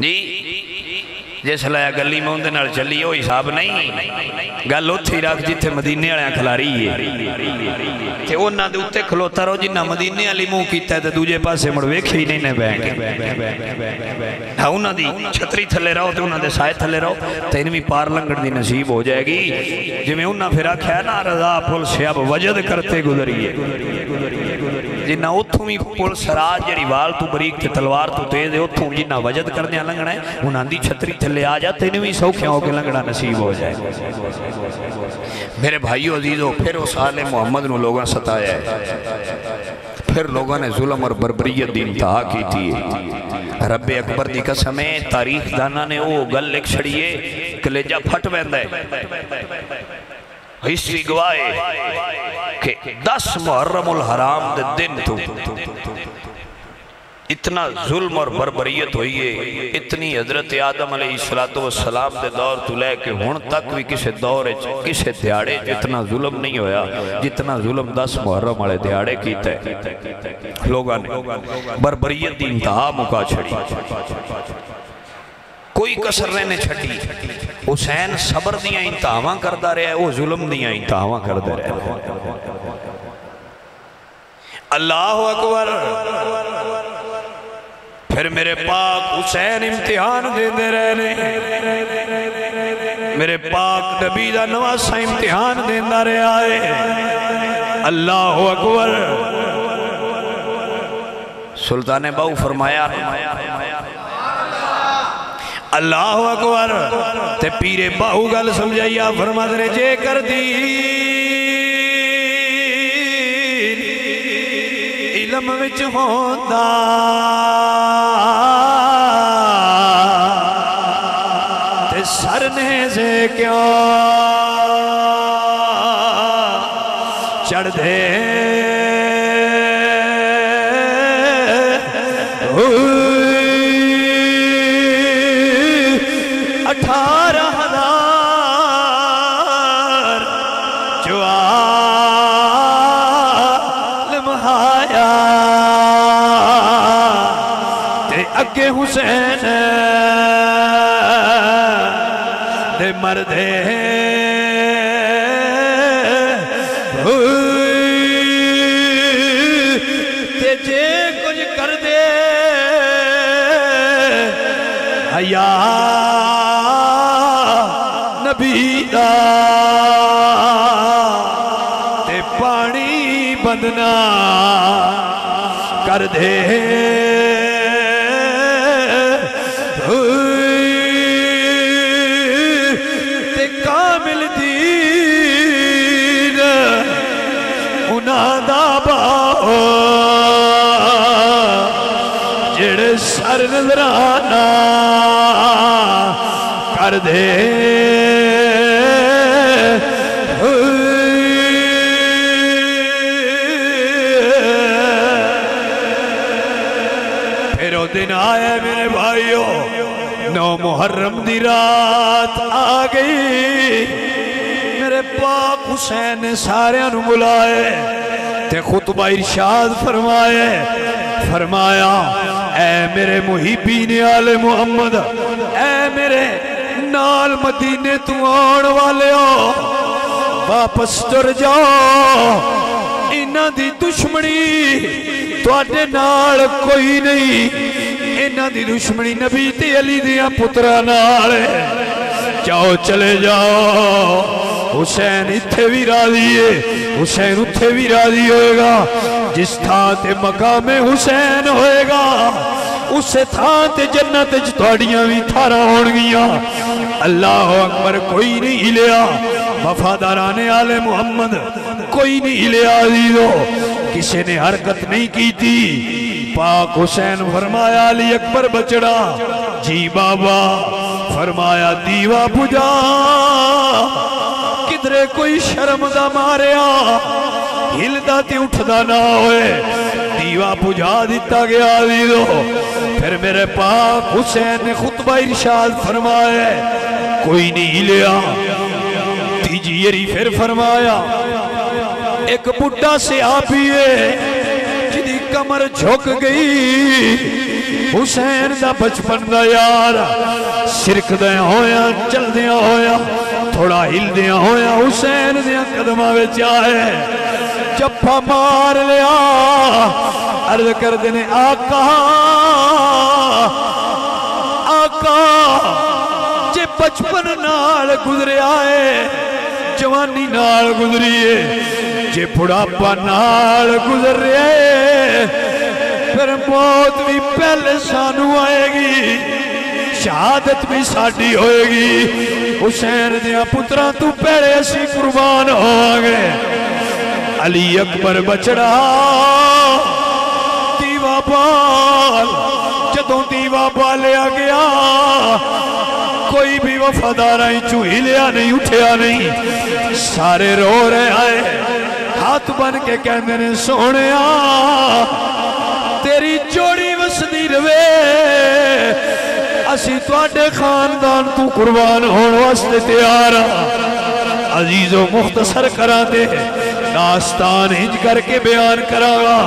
جی جس لیا گلی میں اندھے نال چلی وہ حساب نہیں گل اتھی رکھ جتھے مدینے والے کھلاری ہے کہ انہاں دے اوتے کھلوتا رہو جنہ مدینے والی منہ کیتا ہے تے دوجے پاسے مڑ ویکھے ہی نہیں نے بہ کے ہاں انہاں دی چھتری تھلے رہو تے انہاں دے سائے تھلے رہو تے انویں پار لنگڑ دی نصیب ہو جائے گی جویں انہاں پھر آکھیا نا رضا پل سے اب وجد کرتے گزریے جنہ اتھوں بھی پل سراج جڑی وال تو بریک تے تلوار تو تیز ہے اتھوں جنہ وجد کرنے لنگڑا ہے انہاں دی چھتری تھلے آ جاتے انویں سوکھیاں ہو کے لنگڑا نصیب ہو جائے میرے بھائیو عزیزو پھر اس آل محمد نو لوگاں ستایا ہے پھر لوگاں نے ظلم اور بربریت دی انتہا کی تھی رب اکبر دی قسم ہے تاریخ دانا نے وہ گل لکھ چھڑیے کلیجہ پھٹ ویندا ہے ہسٹری گواہے کہ 10 محرم الحرام دے دن تو اتنا ظلم اور بربریت ہوئی ہے اتنی حضرت آدم علیہ السلام دے دور تو لے کے ہون تک بھی کسے دور کسے دیاڑے اتنا ظلم نہیں ہویا جتنا ظلم 10 محرم والے دیاڑے کیتا ہے لوگاں نے بربریت دی انتہا مکا چھڑی کوئی کسر رہنے چھٹی حسین صبر دیاں انتہاواں کردہ رہے ہیں وہ ظلم دیاں انتہاواں کردہ رہے ہیں اللہ اکبر پھر میرے پاک حسین امتحان دے دے رہنے میرے پاک نبی دا نواسا امتحان دے دے رہے آئے اللہ اکبر سلطان باؤ فرمایا اللہ اکبر تے پیرے باؤ گل سمجھائیا فرما دے جے کر دی علم وچ ہوندا تے سرنے سے کیوں چڑھ دے اگے حسین دے مردے تے جے کچھ کر دے حیا نبی دا تے پانی بندنا کر دے جڑے سر نظرانہ کر دے پھر وہ دن آئے میرے بھائیو 9 محرم دی رات آ گئی میرے پاک حسین نے سارے انو بلائے تے خطبہ ارشاد فرمایا اے میرے محبین آل محمد اے میرے نال مدینے تو آن والے ہو واپس تر جاؤ انہاں دی دشمنی تو آٹے نال کوئی نہیں انہاں دی دشمنی نبی تے علی دیاں پترہ نال جاؤ چلے جاؤ حسین اتھے بھی راضی ہے حسین اتھے بھی راضی ہوئے گا جس تھاں تے مقام حسین ہوئے گا اسے تھاں تے جنت جتواڑیاں بھی تھارا ہونگیاں اللہ اکبر کوئی نہیں ہلیا وفادارانے آل محمد کوئی نہیں ہلیا عزیزو کسی نے حرکت نہیں کی تھی پاک حسین فرمایا علی اکبر بچڑا جی بابا فرمایا دیوہ بجا کدرے کوئی شرم دا ماریا ہلدا تی اٹھدا نہ ہوئے دیوہ بجھا دیتا گیا عزیزو پھر میرے پاک حسین نے خطبہ ارشاد فرمایا کوئی نہیں لیا تیجی یری پھر فرمایا ایک بڑھا سے آپی ہے جدی کمر جھک گئی حسین دا بچپن دا یار سرک دیا ہویا چل دیا ہویا تھوڑا ہل دیا ہویا حسین دیا قدمہ وچ آئے جپا مار لیا عرض کر دینے آقا آقا جے بچپن نال گزرے آئے جوانی نال گزریے جے بڑھاپا نال گزر رہے پھر موت بھی پہلے سانو آئے گی شہادت بھی ساڑی ہوئے گی حسین دیا پتران تو پہلے اسی قربان ہو آگے علی اکبر بچڑا دیوہ بال جدوں دیوہ بالیا گیا کوئی بھی وفادارائیں چوہی لیا نہیں اٹھیا نہیں سارے رو رہے آئے ہاتھ بن کے کہنے نے سونیا تیری جوڑی وسدی روے اسی تواڈے خاندان تو قربان ہون واسطے تیار عزیز و مختصر کرا دے داستان ہج کر کے بیان کرا گا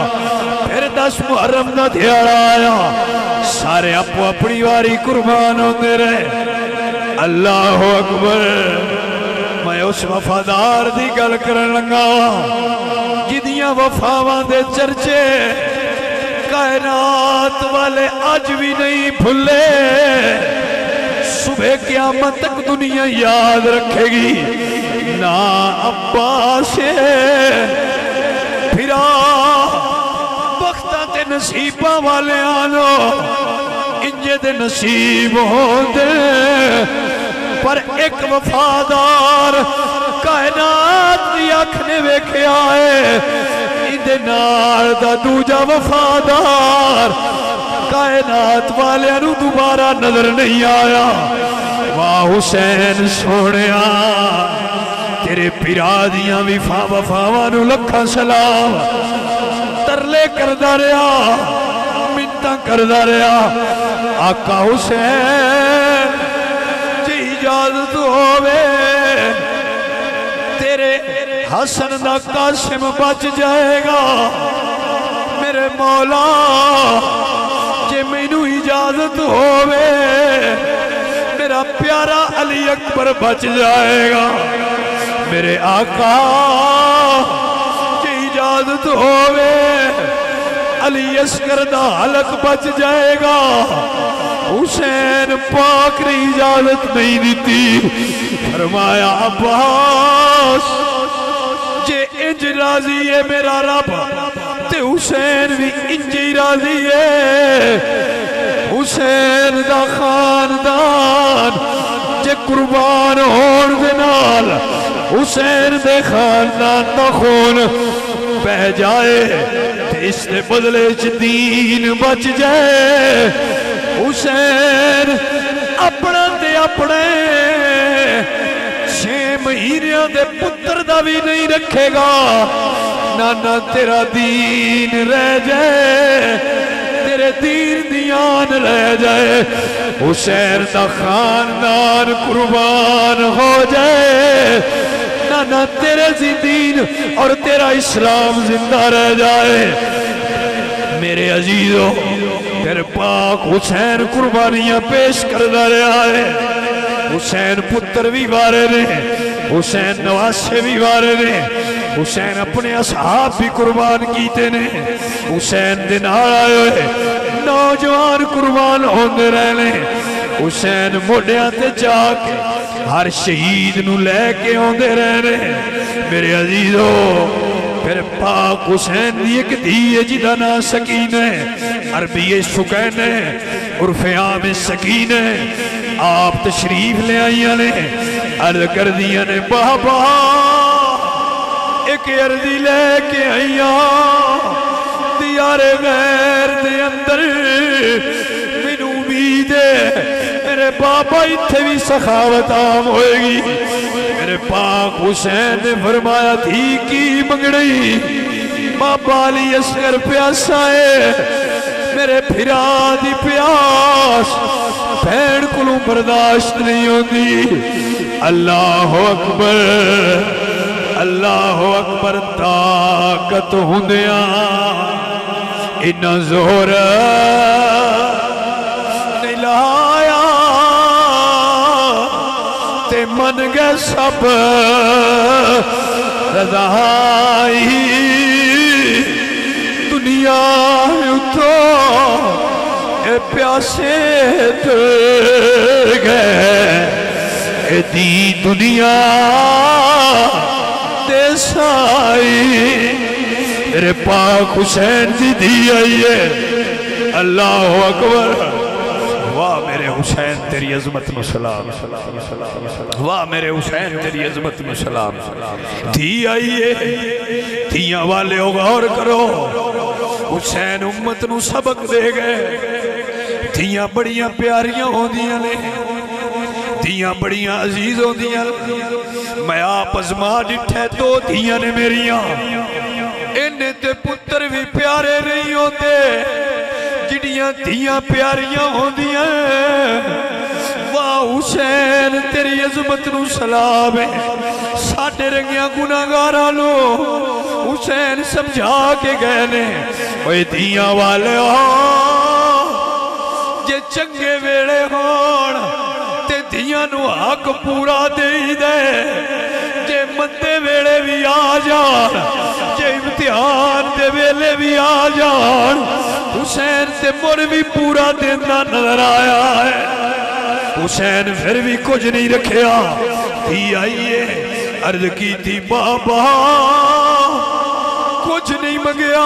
پھر 10 محرم دا دھیارا آیا سارے اپو اپنی واری قربان ہوندے رہے اللہ اکبر میں اس وفادار دی گل کرن لگا جدیاں وفاواں دے چرچے کائنات والے آج بھی نہیں بھلے صبح قیامت تک دنیا یاد رکھے گی نا عباس پھرا وقتہ تے نصیبہ والے آنو انجے دے نصیب ہوندے پر ایک وفادار کائنات دی اکھنے ویکھے آئے اندے نار دا دوجہ وفادار کائنات والے انو دوبارہ نظر نہیں آیا واہ حسین سونیا تیرے پیرادیاں وفاوانو لکھا سلام ترلے کردہ رہا منتاں کردہ رہا آقا حسین جی اجازت ہوئے تیرے حسن دا قاسم بچ جائے گا میرے مولا جے مینو اجازت ہوئے میرا پیارا علی اکبر بچ جائے گا میرے آقا جے اجازت ہوئے علی اصغر دا حلق بچ جائے گا حسین پاک نے اجازت نہیں دیتی فرمایا عباس جے انج راضی ہے میرا رب تے حسین بھی انج راضی ہے حسین دا خاندان جے قربان ہون دے نال حسین دے خاندان دا خون بہ جائے تے اس نے بدلے چ دین بچ جائے حسین اپنا دے اپنے 6 مہینیاں دے پتر دا بھی نہیں رکھے گا نانا تیرا دین رہ جائے تیرے دین دیان رہ جائے حسین دا خاندان قربان ہو جائے نانا تیرے دین اور تیرا اسلام زندہ رہ جائے میرے عزیزوں پھر پاک حسین قربانیاں پیش کردہ رہا ہے حسین پتر بھی وارے رہے حسین نواسے بھی وارے رہے حسین اپنے اصحاب بھی قربان کیتے نے حسین دن آئے ہوئے نوجوان قربان ہوندے رہنے حسین موڑیاں تے جا کے ہر شہید نو لے کے ہوندے رہنے میرے عزیزوں پھر پاک حسین دی ایک دیئے جدہ نا سکینہ عربی سکینہ عرف عام سکینہ آپ تشریف لے آئیاں نے عرض کر دیا نے بابا ایک عرضی لے کے آئیاں دیار غیر دے اندر منو امید ہے میرے بابا اتھے بھی سخاوت عام ہوئے گی میرے پاک حسین نے فرمایا تھی کی منگڑی بابا علی اصغر پیاسا ہے میرے پھرا دی پیاس بھین کلوں برداشت نہیں ہوندی اللہ اکبر طاقت ہوندیاں انہا زہر من گئے سب رضائی دنیا اتو اے پیاسے در گئے اے دی دنیا دے سائی میرے پاک حسین دی آئیے اللہ اکبر واہ میرے حسین تیری عظمت میں سلام واہ میرے حسین تیری عظمت میں سلام دھی آئیے دھیاں والے غور کرو حسین امت نو سبق دے گئے دھیاں بڑیاں پیاریاں ہوں دیاں نے دھیاں بڑیاں عزیز ہوں دیاں میں آپ ازما ڈٹھے تو دھیاں نے میریاں انہیں تے پتر بھی پیارے نہیں ہوتے جڑیاں دھیاں پیاریاں ہوں دیاں واہ حسین تیری عظمت نو سلام ہے ساڑھے رنگیاں گناہگاراں لو حسین سمجھا کے گئے نے اوہ دھیاں والے جے چنگے ویڑے ہون تے دھیاں نو حق پورا دے دے جے مندے ویڑے بھی آ جان جے امتحان دے ویلے بھی آ جان حسین تے مر بھی پورا دینا نظر آیا ہے حسین پھر بھی کچھ نہیں رکھیا تھی آئیے عرض کی تھی بابا کچھ نہیں مگیا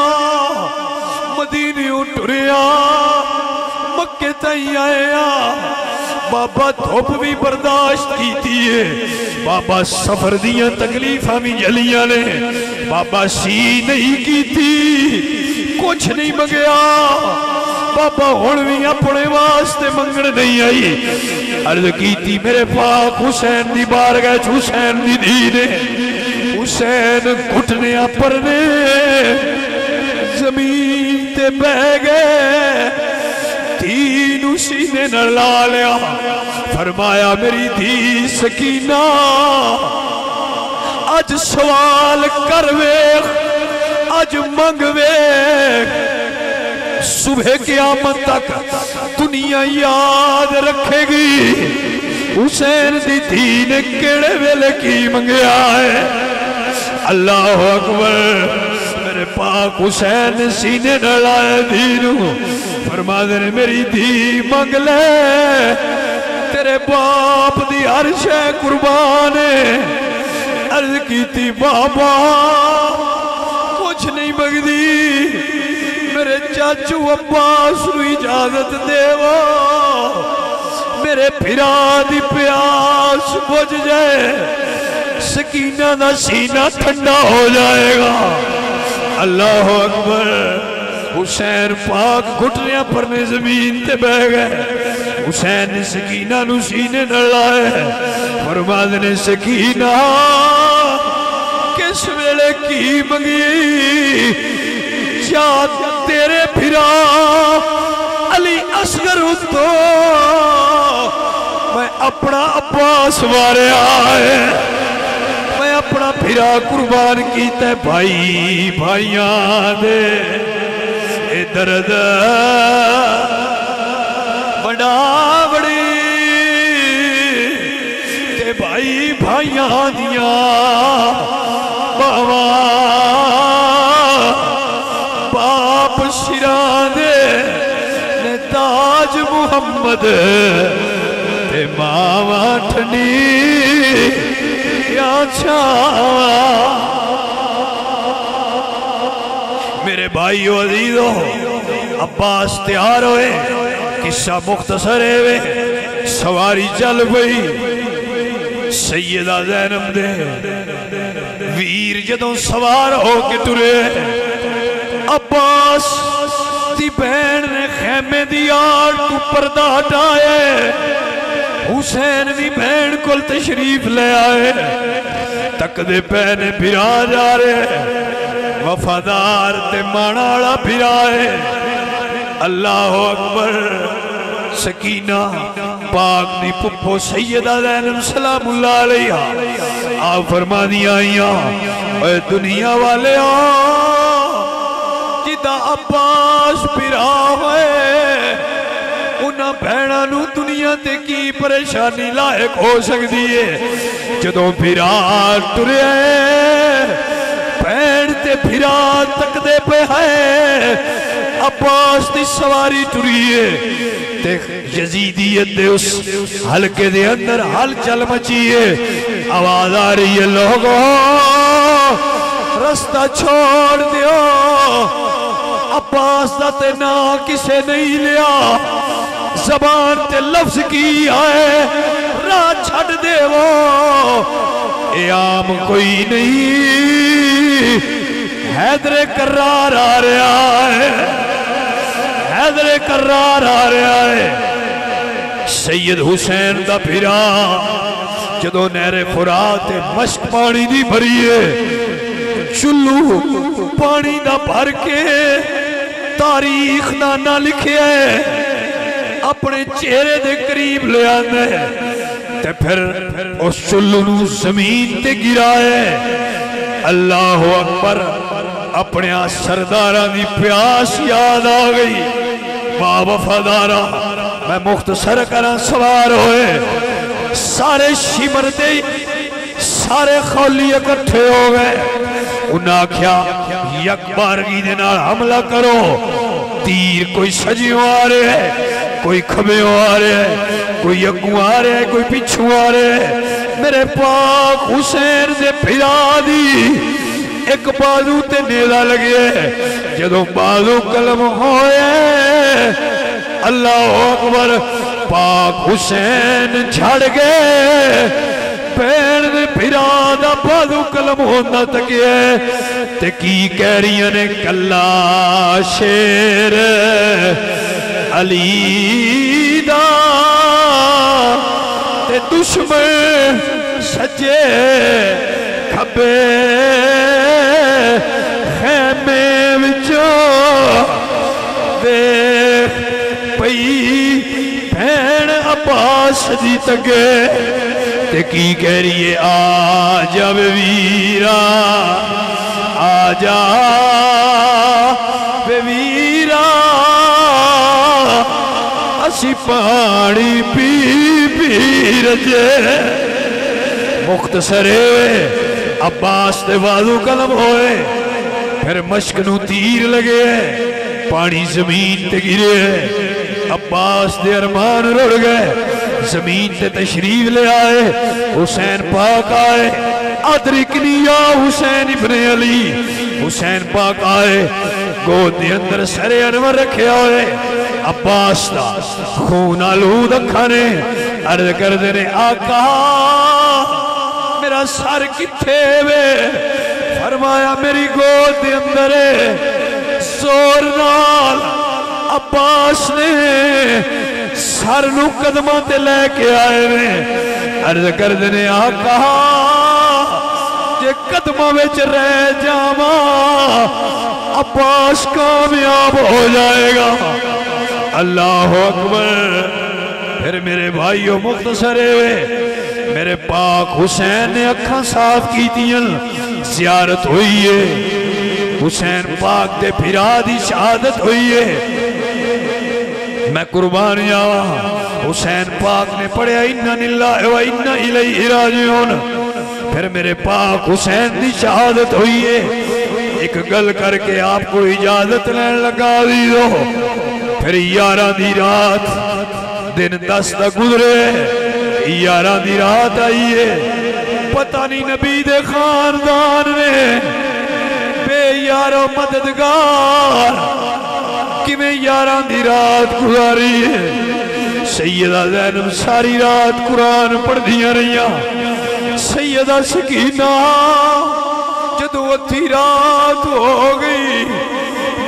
مدینیوں ٹریا مکے تائی آیا بابا دھوپ بھی برداشت کی تھی بابا سفر دیاں تکلیفہ بھی جلیاں نے بابا سی نہیں کی تھی کچھ نہیں مگیا بابا ہونوی اپنے واسطے منگڑ نہیں آئی عرض کی تھی میرے پاک حسین دی بارگاہ حسین دی دینے حسین گھٹنے اپرنے زمین تے بہ گئے دین اسی نے نرلا لیا فرمایا میری دی سکینہ آج سوال کروے آج منگوے صبح قیامت تک دنیا یاد رکھے گی حسین دی دین کیڑے ویلے کی منگیا ہے اللہ اکبر میرے پاک حسین سینے نڑائے دینو فرما دے میری دھی منگ لے تیرے باپ دی ہر شے قربان عرض کی تھی بابا کچھ نہیں مگ دی میرے چاچو عباس نو اجازت دے وہ میرے پھرا دی پیاس بجھ جائے سکینہ دا سینہ ٹھنڈا ہو جائے گا اللہ اکبر حسین پاک گھٹنیاں پر نے زمین تے بہ گئے حسین نے سکینہ نو سینے نہ لائے فرماد نے سکینہ کس ویلے کی منگی جا تیرے پھرا علی اصغر تو میں اپنا عباس وارے آئے میں اپنا پھرا قربان کیتا ہے بھائی بھائیاں دے درد بڑا بڑی تے بھائی بھائیاں دیاں باوا باپ شیران دے نے تاج محمد تے ماما ٹھنی یا چھاوا میرے بھائیو عزیزو عباس تیار ہوئے قصہ مختصر ہے سواری چل گئی سیدہ زینب دے ویر جدوں سوار ہو کے ترے عباس دی بہن نے خیمے دی آڑ تو پردہ ہٹائے حسین دی بہن کل تشریف لے آئے تک دے پہنے بھرا جا رہے وفادار تے ماناڑا پھرائے اللہ اکبر سکینہ پاک دی پپو سیدہ زینب سلام اللہ علیہ آپ فرما دیا آئیاں اے دنیا والے جدا عباس پھرا ہوئے انہاں بہناں نو دنیا تے کی پریشانی لاحق ہو سکتی ہے جدوں بھرا ٹرے بہن تے بھرا تک دے پہ ہے عباس دی سواری ٹریے تے یزیدیت دے اس حلقے دے اندر حل چل مچیے آواز آ رہی ہے لوگوں رستہ چھوڑ دیو عباس دا تے نا کسے نہیں لیا زبان تے لفظ کی آئے راہ چھڑ دے وہ اے عام کوئی نہیں حیدر کرار آ رہا ہے حیدر کرار آ رہا ہے سید حسین دا بھرا جدو نہر فرات مشک پانی دی بھریے چلو پانی دا بھر کے تاریخ دا نہ لکھے اپنے چہرے دے قریب لے آنے تے پھر اس چلو نو زمین تے گرائے اللہ اکبر اپنے سرداران دی پیاس یاد آ گئی با وفادارا میں مختصر کرا سوار ہوئے سارے شمر دے سارے خولی اکٹھے ہو گئے انہاں کیا یک بارگی دینا حملہ کرو تیر کوئی سجیوں آ رہے ہیں کوئی کھبیوں آ رہے ہیں کوئی یکوں آ رہے ہیں کوئی پچھوں آ رہے ہیں میرے پاک حسین سے پھرا دی ایک بازو تے نیزہ لگے جدوں بازو قلم ہوئے اللہ اکبر پاک حسین جھڑ گئے پیر دے پھرا دا بازو قلم ہوندہ تکیے تے کی کہہ رہی نے کلا شیر علی دا تے دشمن سجے کھبے خیمے وچو دیکھ پئی بہن عباس دی تگے تے کی کہہ رہی ہے آجا بے ویرا آجا بے ویرا اسی پانی پی پی رجے مختصر ہوئے عباس دے بازو قلم ہوئے پھر مشک نو تیر لگے پانی زمین تے گرے عباس دے ارمان رڑ گئے زمین تے تشریف لے آئے حسین پاک آئے ادرکنی یا حسین ابن علی حسین پاک آئے گود دے اندر سر انور رکھے آئے عباس دا خون آلود اکھانے عرض کر دینے آقا میرا سر کتھے وے فرمایا میری گود دے اندر زور نال عباس نے سر نو قدمہ تے لے کے آئے نے عرض کر دینے آقا جے قدمہ ویچ رہ جاما عباس کامیاب ہو جائے گا اللہ اکبر پھر میرے بھائیو مختصر ہوئے میرے پاک حسین نے اکھاں صاف کی تین زیارت ہوئی ہے حسین پاک دے بھرا دی شہادت ہوئی ہے میں قربان جاوا حسین پاک نے پڑھیا اِنَّا لِلَّهِ وَإِنَّا إِلَيْهِ رَاجِعُونَ پھر میرے پاک حسین دی شہادت ہوئی ہے ایک گل کر کے آپ کو اجازت لین لگا دی دو پھر 11 دی رات دن 10 دا گزرے 11 دی رات آئیے پتہ نہیں نبی دے خاندان میں بے یارو مددگار میں 11 دی رات گزاری ہے سیدہ زینب ساری رات قرآن پڑھ دیا رہیا سیدہ سکینہ جدو اتھی رات ہو گئی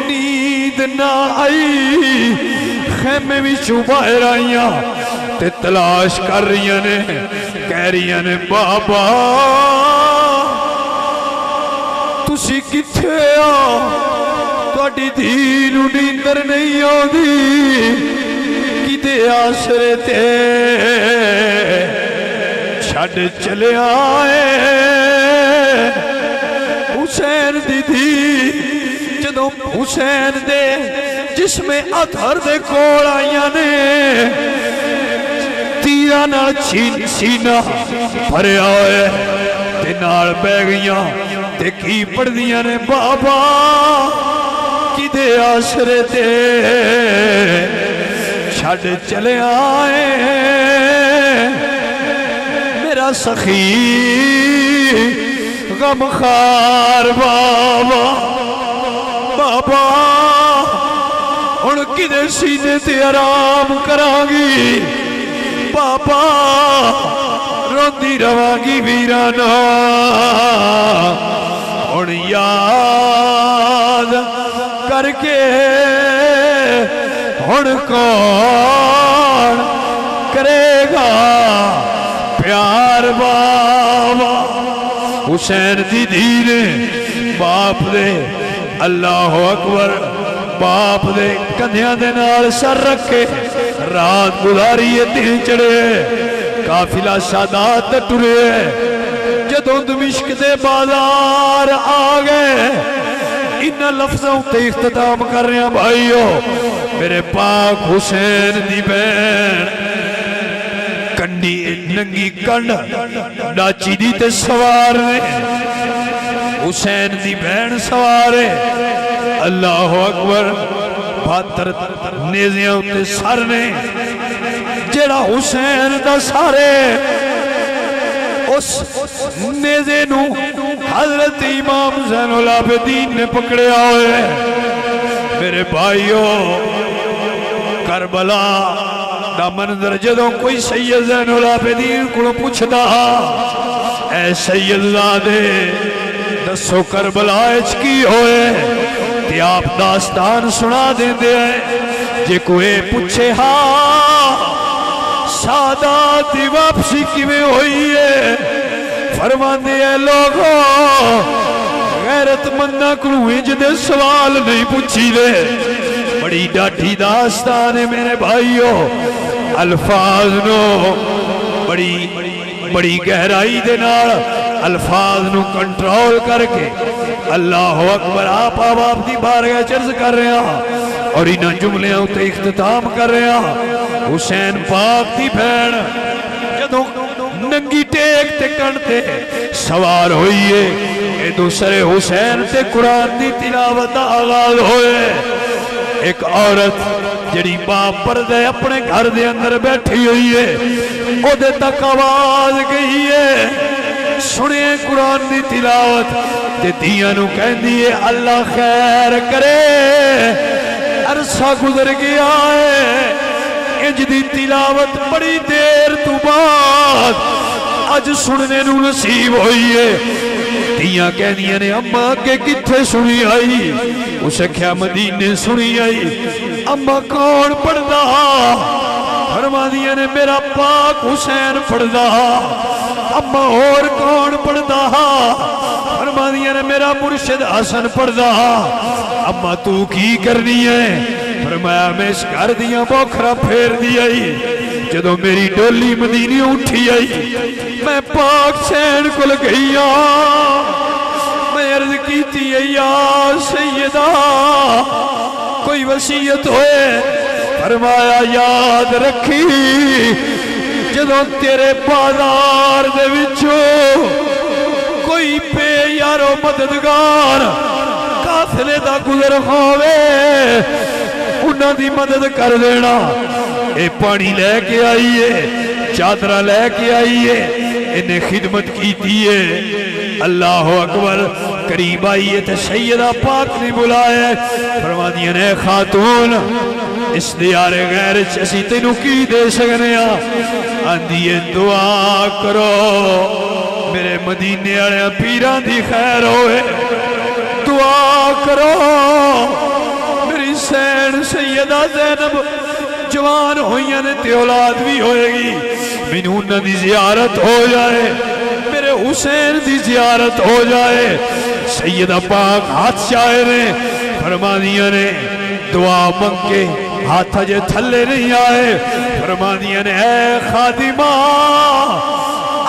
نیند نہ آئی خیمے بھی باہر آئیاں تے تلاش کر رہی نے کہہ رہی نے بابا تسی کتھے آ توڑی دین نیندر نہیں آدھی کدے آسرے تے چھڑ چلے آئے حسین دی جدوں حسین دے جسم اطہر دے کول آئیاں نے تیرہ نال سینہ بھریا ہوئے تے نال بہ گئیاں تے کی پڑھ دیاں نے بابا کدے آسرے تے چھڑ چلے آئے میرا سخی غمخار بابا بابا ہن کدے سینے تے آرام کرانگی بابا روندی رواں گی ویرانا ہن یاد کر کے ہن کون کرے گا پیار بابا حسین دی دھیرے باپ دے اللہ اکبر باپ دے کندھیاں دے نال سر رکھے رات گزاری دن چڑھے قافلہ سادات ٹرے جدوں دمشق دے بازار آگئے ان لفظوں تے اختتام کر رہے ہیں بھائیو میرے پاک حسین دی بین کنڈی ننگی کنڈ ڈاچی دی تے سوار نے حسین دی بین سوارے اللہ اکبر 72 نیزیاں تے سر نے جڑا حسین دا سارے اس نیزے نو حضرت امام زین العابدین نے پکڑے آئے میرے بھائیو کربلا دا منظر جدوں کوئی سید زین العابدین کو پوچھتا اے سید زادے دسو کربلا اچ کی ہوئے تے آپ داستان سنا دیں دے جے کوئی پوچھے ہاں سادات دی واپسی کی میں ہوئی ہے فرمان دے لوگوں غیرت مندہ کنویں جدے سوال نہیں پوچھی دے بڑی ڈاٹھی داستان ہے میرے بھائیو الفاظ نو بڑی گہرائی دے نال الفاظ نو کنٹرول کر کے اللہ اکبر آپ دی بارگاہ چرز کر رہے ہیں اور انہاں جملیاں تے اختتام کر رہے ہیں حسین پاک دی بھین جدوں ننگی ٹیک تے کنڈتے سوار ہوئیے اے دوسرے حسین تے قرآن دی تلاوت آغاز ہوئے ایک عورت جڑی باپ پردے اپنے گھر دے اندر بیٹھی ہوئی ہے او دے تک آواز گئی ہے سنے قرآن دی تلاوت تے دیاں نو کہن دیئے اللہ خیر کرے عرصہ گزر گیا ہے انج دی تلاوت بڑی دیر تو بعد اج سننے نو نصیب ہوئی ہے دیاں کہہ دیا نے اماں کے کتھے سنی آئی اسے کیا مدینے سنی آئی اماں کون پڑھدا فرما دیا نے میرا پاک حسین پڑھدا اماں اور کون پڑھدا فرما دیا نے میرا مرشد حسن پڑھدا اماں تو کی کرنی ہے فرمایا میں اس گھر دیاں بوکھرا پھیر دیا جدو میری ڈولی مدینی اٹھی آئی میں پاک سین کو لگئیا میں عرض کی تھی یا سیدہ کوئی وصیت ہوئے فرمایا یاد رکھی جدو تیرے بازار دے وچو کوئی پہ یارو مددگار قافلے دا گزر ہوئے انہاں دی مدد کر دینا اے پانی لے کے آئیے چادرہ لے کے آئیے انہیں خدمت کی دیئے اللہ اکبر قریب آئیے تے سیدہ پاک نے بلائے فرما دیا نے خاتون اس دیار غیر چسی تینوں کی دے سکنے آندیے دعا کرو میرے مدینے آڑے پیران دی خیر ہوئے دعا کرو میری سین سیدہ زینب جوان ہوئیاں نے تے اولاد بھی ہوئے گی منہونہ دی زیارت ہو جائے میرے حسین دی زیارت ہو جائے سیدہ پاک ہاتھ چاہے نے فرما دیا نے دعا منگ کے ہاتھ جے تھلے نہیں آئے فرما دیا نے اے خادمہ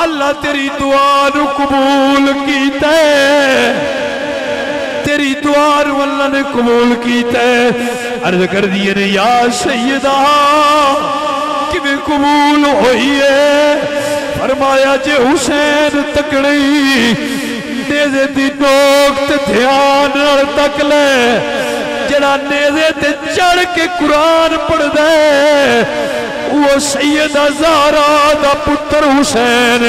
اللہ تیری دعا نو قبول کیتا ہے تیری دعا نو اللہ نے قبول کیتا ہے عرض کر دیئے نے یا سیدہ کہ میں قبول ہوئی ہے فرمایا جے حسین تکڑی نیزے دی نوک تے دھیان نال تک لے جڑا نیزے تے چڑھ کے قرآن پڑھ دے وہ سیدہ زہرا دا پتر حسین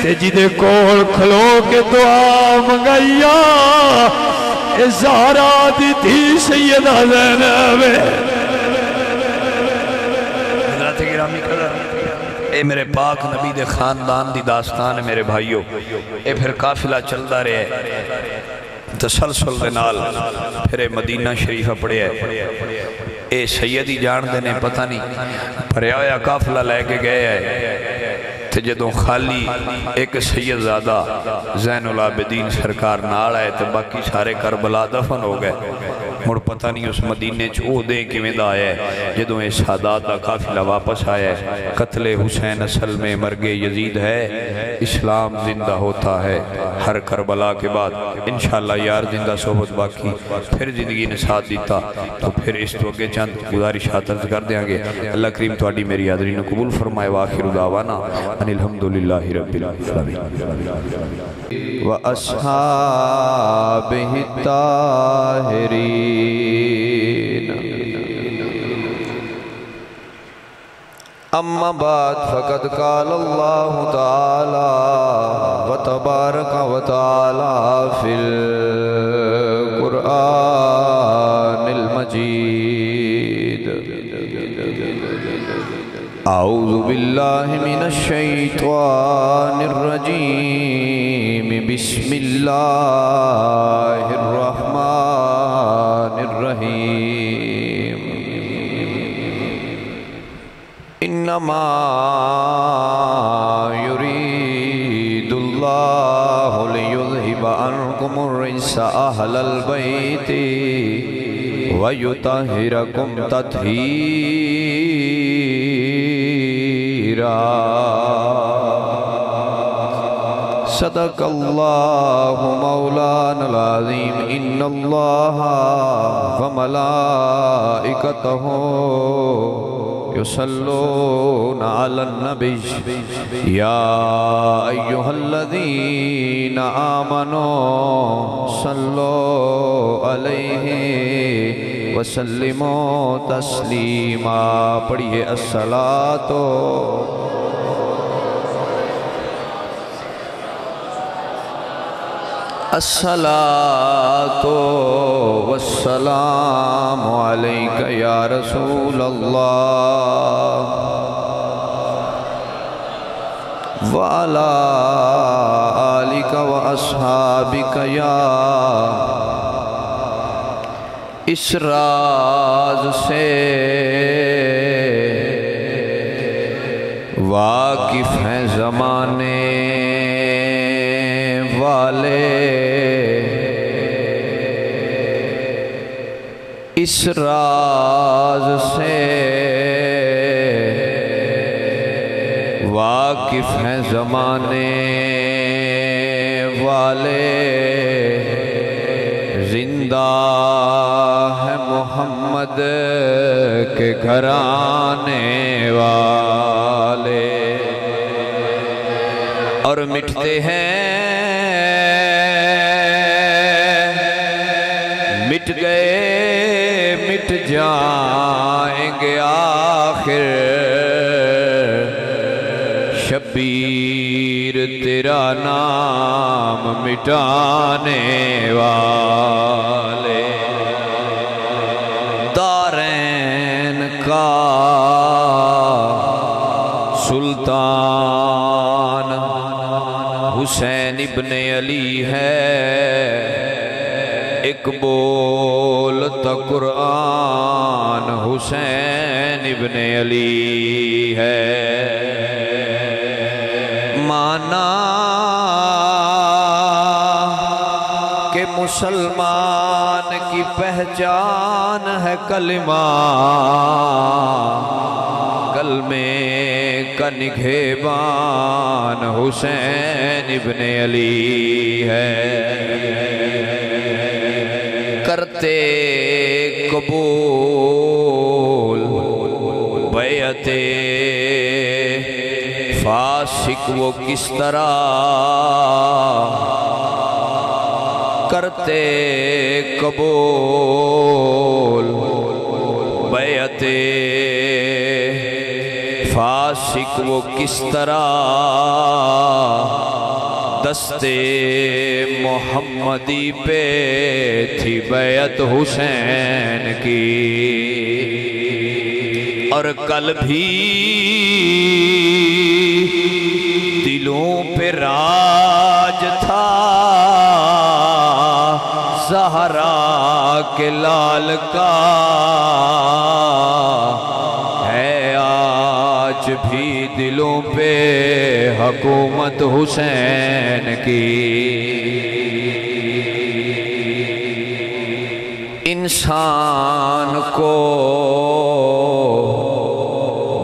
تے جدے کول کھلو کے دعا منگایا اے زہرا دی تھی سیدہ زینب حضرت گرامی قدر اے میرے پاک نبی دے خاندان دی داستان ہے میرے بھائیو اے پھر قافلہ چلتا رہے تسلسل دے نال پھر مدینہ شریفہ پڑے ہے اے سیدی جان دینے پتہ نہیں پر آیا قافلہ لے کے گئے ہے تے جدوں خالی ایک سید زادہ زین العابدین سرکار نال آئے تے باقی سارے کربلا دفن ہو گئے مڑ پتہ نہیں اس مدینے چھو دیں کی میں دا آئے جدوں اے سادات دا قافلہ واپس آئے قتل حسین اصل میں مرگ یزید ہے اسلام زندہ ہوتا ہے ہر کربلا کے بعد انشاءاللہ یار زندہ صحبت باقی پھر زندگی نے ساتھ دیتا تو پھر اس تو اگے چند گزارش حاضر کر دیں گے اللہ کریم تو آڈی میری حاضرین قبول فرمائے وآخر دعوانا ان الحمدللہ رب العالمین وَأَصْحَابِهِ الطَّاهِرِينَ اما بعد فقد قال اللہ تعالی وتبارک وتعالی فی القرآن المجید اعوذ باللہ من الشیطان الرجیم بسم اللہ الرحمن الرحیم انما يريد الله ليذهب عنكم الرجس اهل البيت ويطهركم تطهيرا صدق الله مولانا العظيم ان الله وملائكته يصلون على النبي يا أيها الذين آمنوا صلوا عليه وسلموا تسليما پڑھئے الصلاة الصلاة والسلام عليك يا رسول الله وعلى آلك وأصحابك يا اس راز سے واقف ہیں زمانے والے اس راز سے واقف ہیں زمانے والے زندہ ہے محمد کے گھرانے والے اور مٹتے ہیں مٹ گئے مٹ جائیں گے آخر شبیر تیرا نام مٹانے والے دارین کا سلطان حسین ابن علی ہے ایک بولتا قرآن حسین ابن علی ہے مانا کہ مسلمان کی پہچان ہے کلمہ کلمے کا نگہبان حسین ابن علی ہے کرتے قبول بیعت فاسق وہ کس طرح کرتے قبول بیعت فاسق وہ کس طرح دستے محمدی پہ تھی بیعت حسین کی اور کل بھی دلوں پہ راج تھا زہرا کے لال کا ہے آج بھی دلوں پہ حکومت حسین کی انسان کو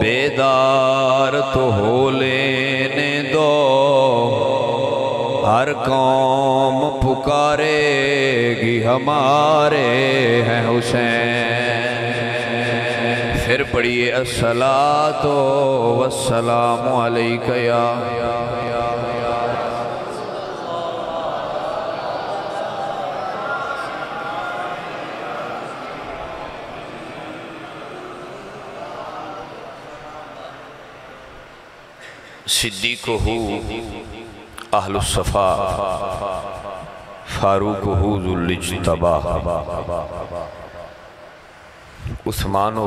بیدار تو ہو لینے دو ہر قوم پکارے گی ہمارے ہیں حسین پھر پڑھیے الصلاۃ والسلام علیک یا صدیقہ اہل الصفا فاروقہ ذو الاجتبا عثمانہ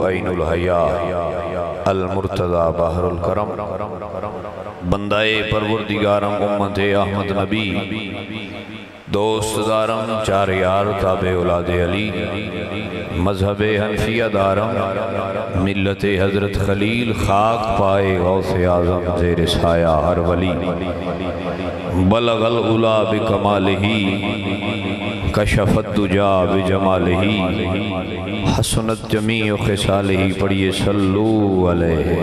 عین الحیا المرتضی بحر الکرم بندہ پروردگارم امت احمد نبی دوست دارم چار یار تابع اولاد علی مذہب حنفیہ دارم ملت حضرت خلیل خاک پائے غوث اعظم زیر سایہ ہر ولی بلغ العلا بکمالہ کشف الدجا بجمالہ حسنت جمیع خصالہ پڑھیے صلو علیہ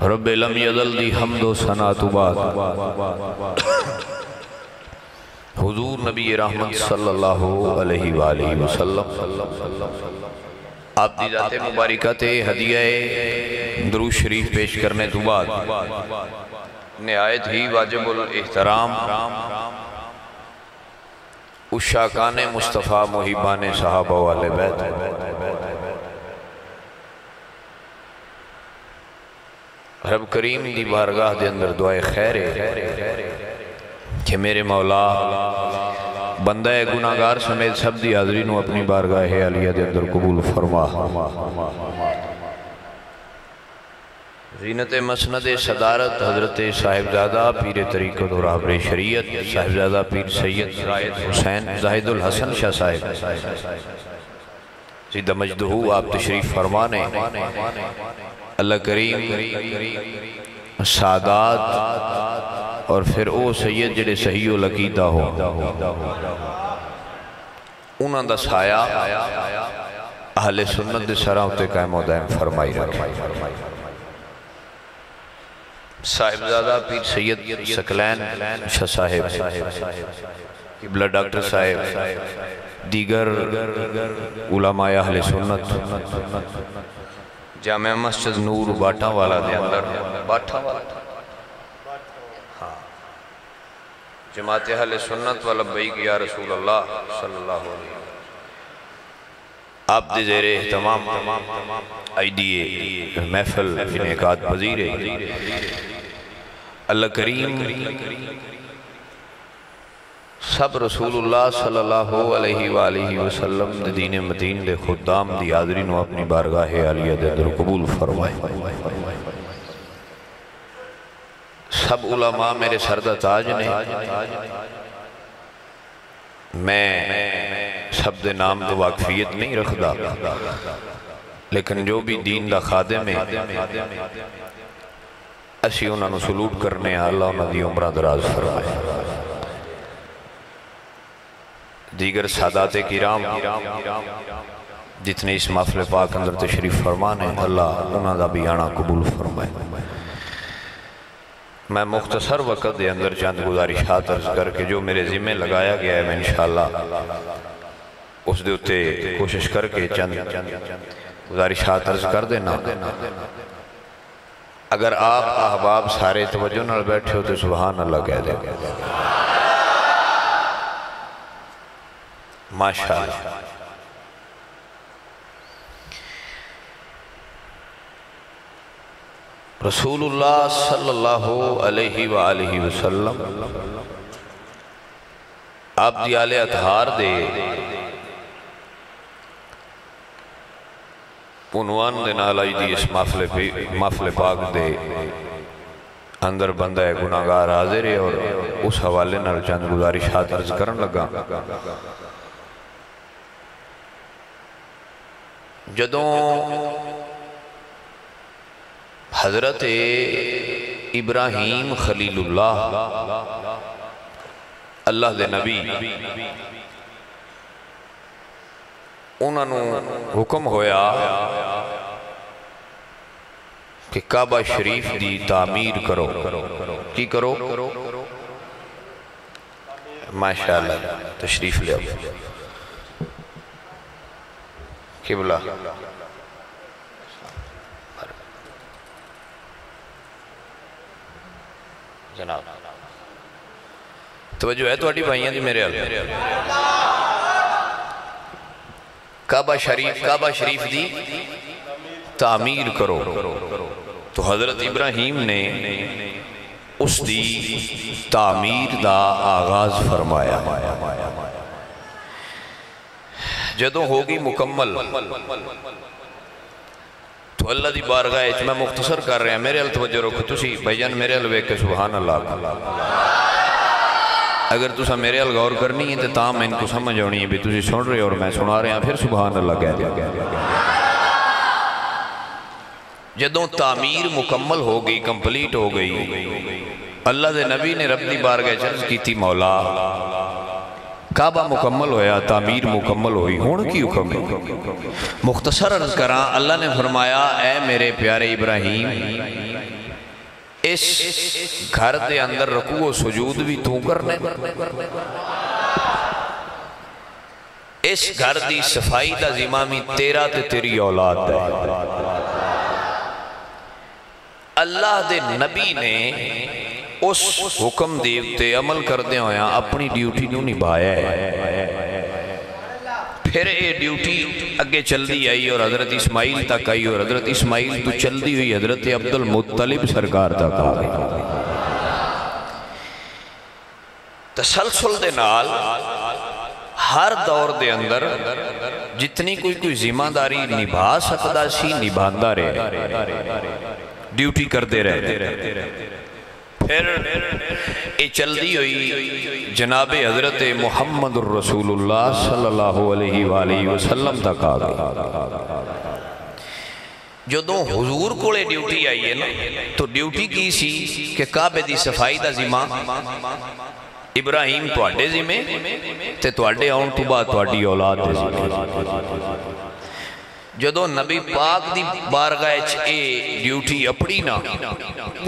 رب لم یزل دی حمد و ثنا تو بعد حضور نبی رحمت صلی اللہ علیہ وآلہ وسلم آپ دی ذات مبارکت ہدیہ درود شریف پیش کرنے تو بعد نہایت ہی واجب الاحترام اشاکان مصطفیٰ محبان صحابہ والے بیت رب کریم دی بارگاہ دے اندر دعائے خیر کہ میرے مولا بندہ گناہگار سمیت سب دی حاضرینوں اپنی بارگاہ عالیہ دے اندر قبول فرما زینت مسند صدارت حضرت صاحبزادہ پیر طریقت و راہبر شریعت صاحبزادہ پیر سید زاہد حسین زاہد الحسن شاہ صاحب زیدہ مجدہ آپ تشریف فرمانے اللہ کریم سادات اور پھر او سید جڑے صحیح و لقیدہ ہو انہاں دا سایہ اہل سنت دے سراں تے قائم و دائم فرمائی رکھے صاحبزادہ پیر سید سکلین شاہ صاحب قبلہ ڈاکٹر صاحب دیگر علماء اہل سنت جامع مسجد نور باٹھا والا دے اندر باٹھا والا جماعت اہل سنت و لبیک یا رسول اللہ صلی اللہ علیہ وسلم آپ دے زیر اہتمام آئیڈیے محفل انعقاد پذیر اللہ کریم سب رسول اللہ صلی اللہ علیہ وآلہ وسلم دین مدین دے خدام دی حاضرین و اپنی بارگاہ عالیہ دے در قبول فرمائے سب علماء میرے سردہ تاج نے میں سب دے نام دے واقفیت نہیں رکھ دا لیکن جو بھی دین دا خادم ہے اسی انہوں نے سلوٹ کرنے اللہ انہوں دی عمرہ دراز فرمائے دیگر سادات کرام جتنے اس محفل پاک اندر تشریف فرمانے اللہ انہوں دا بھی آنا قبول فرمائے میں مختصر وقت دے اندر چند گزارشات عرض کر کے جو میرے ذمہ لگایا گیا ہے میں انشاءاللہ اس دے اتے کوشش کر کے چند گزارشات عرض کر دینا. اگر آپ احباب سارے توجہ نال بیٹھے ہو تو سبحان اللہ کہہ دیں. ماشاءاللہ. رسول اللہ صلی اللہ علیہ وآلہ وسلم آپ دی آلِ اطہار دے عنوان دے نال آئی دی اس محفل پاک دے اندر بندہ گناہگار حاضر ہے اور اس حوالے نال چند گزارشات عرض کرن لگا. جدوں حضرت ابراہیم خلیل اللہ اللہ دے نبی انہوں نے حکم ہویا کہ کعبہ شریف دی تعمیر کرو. کی کرو؟ ماشاءاللہ تشریف لے آؤ. قبلہ جناب توجہ ہے تواڈی بھائیاں دی میرے حال. کعبہ شریف دی تعمیر کرو. تو حضرت ابراہیم نے اس دی تعمیر دا آغاز فرمایا. جدوں ہوگی مکمل تو اللہ دی بارگاہ میں مختصر کر رہے ہیں. میرے حال توجہ رکھو تسی بھائی جان میرے حال ویکھ کے سبحان اللہ. اگر تسا میرے حال غور کرنی ہے تو تاں میں ان کو سمجھ ہونی ہے بھی تسی سن رہے اور میں سنا رہے ہیں پھر سبحان اللہ کہہ دیا. جدوں تعمیر مکمل ہو گئی کمپلیٹ ہو گئی اللہ دے نبی نے رب دی بارگاہ عرض کی تھی مولا کعبہ مکمل ہویا تعمیر مکمل ہوئی ہون کی حکم ہے. مختصر عرض کراں اللہ نے فرمایا اے میرے پیارے ابراہیم اس گھر دے اندر رکوع و سجود بھی تو کرنے اس گھر دی صفائی دا ذمہ تیرا تے تیری اولاد ہے. اللہ دے نبی نے اس حکم دیوتے عمل کردے ہویا اپنی ڈیوٹی نو نبھایا ہے. پھر یہ ڈیوٹی اگے چل دی آئی اور حضرت اسماعیل تک آئی اور حضرت اسماعیل تو چل دی ہوئی حضرت عبد المطلب سرکار تک آ گئی. تسلسل دے نال ہر دور دے اندر جتنی کوئی ذمہ داری نبھا سکتا سی نبھاندہ رہے ڈیوٹی کر دے رہے. پھر یہ چل دی ہوئی جناب حضرت محمد الرسول اللہ صلی اللہ علیہ وآلہ وسلم تک آ گئی. جدوں حضور کولے ڈیوٹی آئی ہے نا تو ڈیوٹی کی سی کہ کعبے دی صفائی دا ذمہ ابراہیم تواڈے ذمہ تے تواڈے آن تو بعد تواڈی اولاد دے ذمہ. جدوں نبی پاک دی بارگاہ اے ڈیوٹی اپڑی نا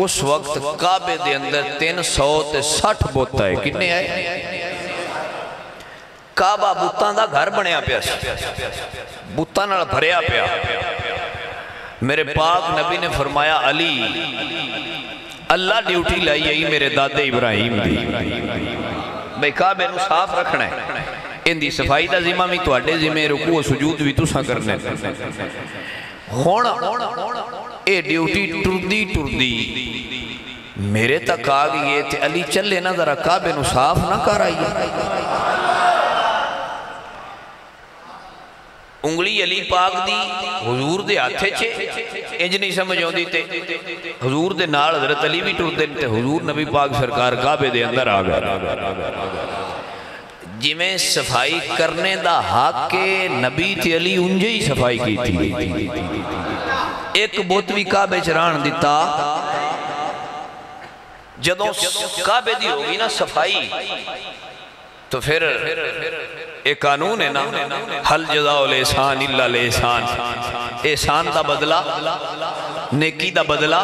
اس وقت کعبے دے اندر 360 بت آئے. کتنے آئے؟ کعبہ بتان دا گھر بنیا پیا سی بتان نال بھریا پیا. میرے پاک نبی نے فرمایا علی اللہ ڈیوٹی لائی آئی میرے دادے ابراہیم دی بھئی کعبے نو صاف رکھنا ہے ان دی صفائی دا ذمہ بھی تواڈے ذمہ رکوع و سجود بھی تساں کرنے. ہون اے ڈیوٹی ٹردی میرے تک آ گئی تھے علی چلے نہ ذرا کعبے نو صاف نہ کر آئیے. انگلی علی پاک دی حضور دے ہاتھے چھے انج نہیں سمجھ ہوندی تے حضور دے نال حضرت علی بھی ٹردے تے حضور نبی پاک سرکار کعبے دے اندر آ گئے. جی میں صفائی کرنے دا حق کے نبی تے علی انجے ہی صفائی کی تھی. ایک بت بھی کعبے چران دیتا جدوں کعبے دی ہوگی نا صفائی تو پھر ایک قانون ہے نا حل جزاء الاحسان الا الاحسان. احسان دا بدلہ نیکی دا بدلہ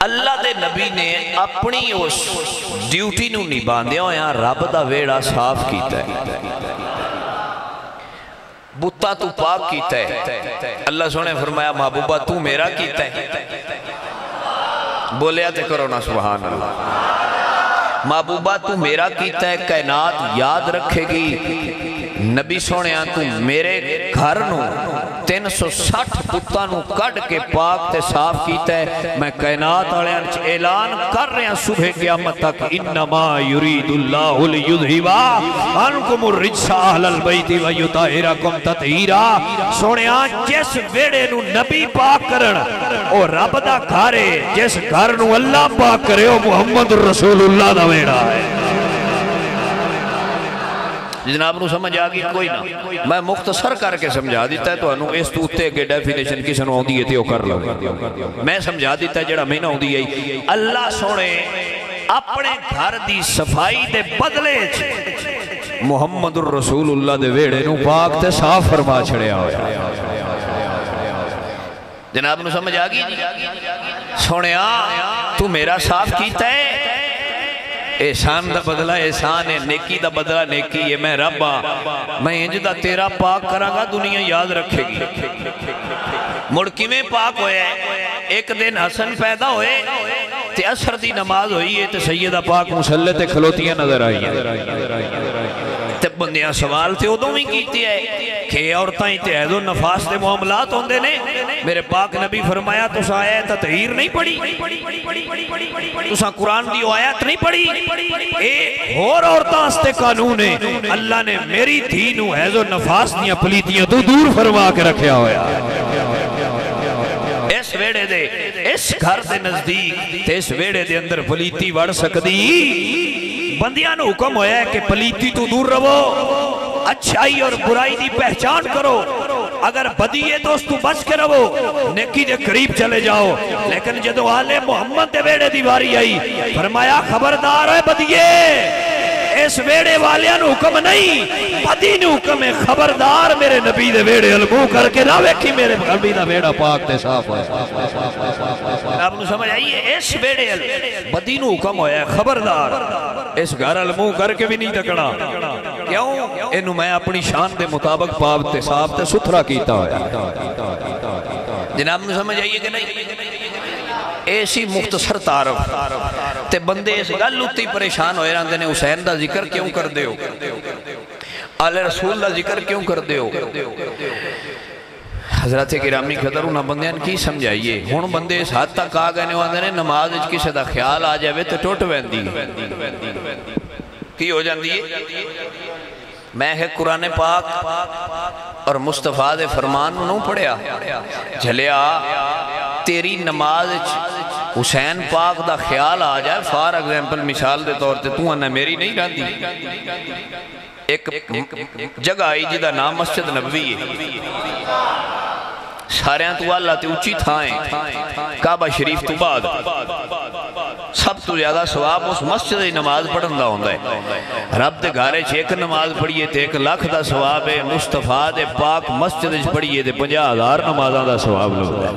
اللہ دے نبی نے اپنی اس ڈیوٹی نو نبھاندیا ہویا رب دا ویڑا صاف کیتا ہے، بُتا تو پاک کیتا ہے۔ اللہ سونے فرمایا محبوبہ تو میرا کیتا ہے، بولیا تے کرو نا سبحان اللہ۔ محبوبہ تو میرا کیتا ہے، کائنات یاد رکھے گی نبی سونے تو میرے گھر نو 360 بُتاں نو کڈ کے پاک تے صاف کیتا ہے۔ میں کائنات والےاں وچ اعلان کر رہا صبح قیامت تک انما یرید اللہ لیذھب عنکم الرجس اہل البیت ویطہرکم تطہیرا۔ سونیا جس ویڑے نو نبی پاک کرن او رب دا گھر ہے، جس گھر نو اللہ پاک کرے او محمد رسول اللہ دا ویڑا ہے۔ جناب نو سمجھ آگی کوئی نہ، میں مختصر کر کے سمجھا دیتا ہے تو انہوں اس تو اتے کے ڈیفینیشن کسی نو آن دیئے تھے وہ کر لوں، میں سمجھا دیتا ہے جڑا میں نہ آن دیئے اللہ سوڑے اپنے گھر دی صفائی دے بدلے محمد الرسول اللہ دے ویڑے نو پاک تے صاف فرما چھڑے آئے۔ جناب نو سمجھ آگی سوڑیا تو میرا صاف کیتا ہے، احسان دا بدلہ احسان ہے، نیکی دا بدلہ نیکی ہے، میں ربا میں انجدہ تیرا پاک کرا گا دنیا یاد رکھے گی۔ مڑکی میں پاک ہوئے ایک دن حسن پیدا ہوئے تے عصر دی نماز ہوئی ہے تے سیدہ پاک مسلح تے کھلوتیاں نظر آئی ہیں تے بندیاں سوال تے ادھوں بھی کیتی ہے کہ عورتیں تے عید و نفاس دے معاملات ہوندے نے۔ میرے پاک نبی فرمایا تسا آیت تطہیر نہیں پڑھی، تسا قرآن دی آیت نہیں پڑھی، اے اور عورتاں استے قانون ہے۔ اللہ نے میری دینو عید و نفاس دیاں پلیتیاں تو دور فرما کے رکھیا ہویا۔ اس ویڑے دے اس گھر دے نزدیک تے اس ویڑے دے اندر پلیتی وڑ سکدی، بندیاں نو حکم ہویا ہے کہ پلیتی تو دور رہو، اچھائی اور برائی دی پہچان کرو، اگر بدی ہے تو اس تو بچ کے رہو، نیکی دے قریب چلے جاؤ۔ لیکن جدو آل محمد دے ویڑے دیواری آئی فرمایا خبردار ہے بدیے، اس ویڑے والیاں نو حکم نہیں بدی نو حکم ہے، خبردار میرے نبی دے ویڑے علمو کر کے نہ ویکھی میرے نبی دا ویڑا پاک تے صاف ہے۔ آپ نو سمجھ آئیے اس ویڑے بدی نو حکم ہویا ہے خبردار اس گھر علمو کر کے بھی نہیں تکڑا، کیوں انہوں میں اپنی شان دے مطابق پاک تے صاف تے ستھرا کیتا ہویا۔ جناب نو سمجھ آئیے کہ نہیں؟ ایسی مختصر تعارف تے بندے اس گل اتی پریشان ہوئے رہندے نے حسین دا ذکر کیوں کر دے ہو، آل رسول دا ذکر کیوں کر دے ہو۔ حضرت گرامی قدر انہاں بندیاں کی سمجھائیے، ہون بندے اس حد تک آ گئے نے نماز اچ کسی دا خیال آ جائے تو ٹوٹ ویندی کی ہو جاندی ہے۔ میں ہے قرآن پاک اور مصطفیٰ دے فرمان نو پڑھیا جھلیا تیری نماز حسین پاک دا خیال آ جائے، فار ایگزامپل مثال دے طور تے تو انہیں میری نہیں رہتی۔ ایک جگہ آئی جدہ نام مسجد نبوی ہے، سارے تو اللہ تے اچھی تھائیں کعبہ شریف تو بعد سب تو زیادہ ثواب اس مسجد نماز پڑھن دا ہوندہ ہے۔ رب دے گھارے ایک نماز پڑھئے تے 1 لاکھ دا ثواب ہے، مصطفیٰ دے پاک مسجد پڑھئے تے 50,000 نمازاں دا ثواب لگتا ہے۔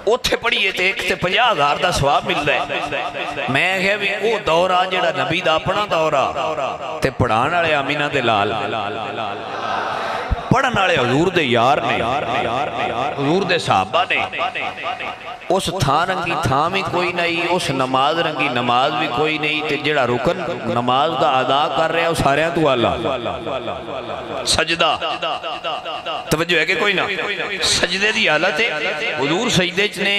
اوتھے پڑھئے تے 1 تے 50,000 دا ثواب مل رہا ہے۔ میں کہے بھی او دورہ جڑا نبی دا اپنا دورہ تے پڑھان والے آمینہ دے لال پڑھن والے حضور دے یار نے، حضور دے صحابہ نے، اس تھان رنگی تھان بھی کوئی نہیں، اس نماز رنگی نماز بھی کوئی نہیں، تے جڑا رکن نماز دا ادا کر رہے ہیں وہ سارے تو اللہ سجدہ توجہ ہے کہ کوئی نہ سجدے دی حالت ہے۔ حضور سجدے چنے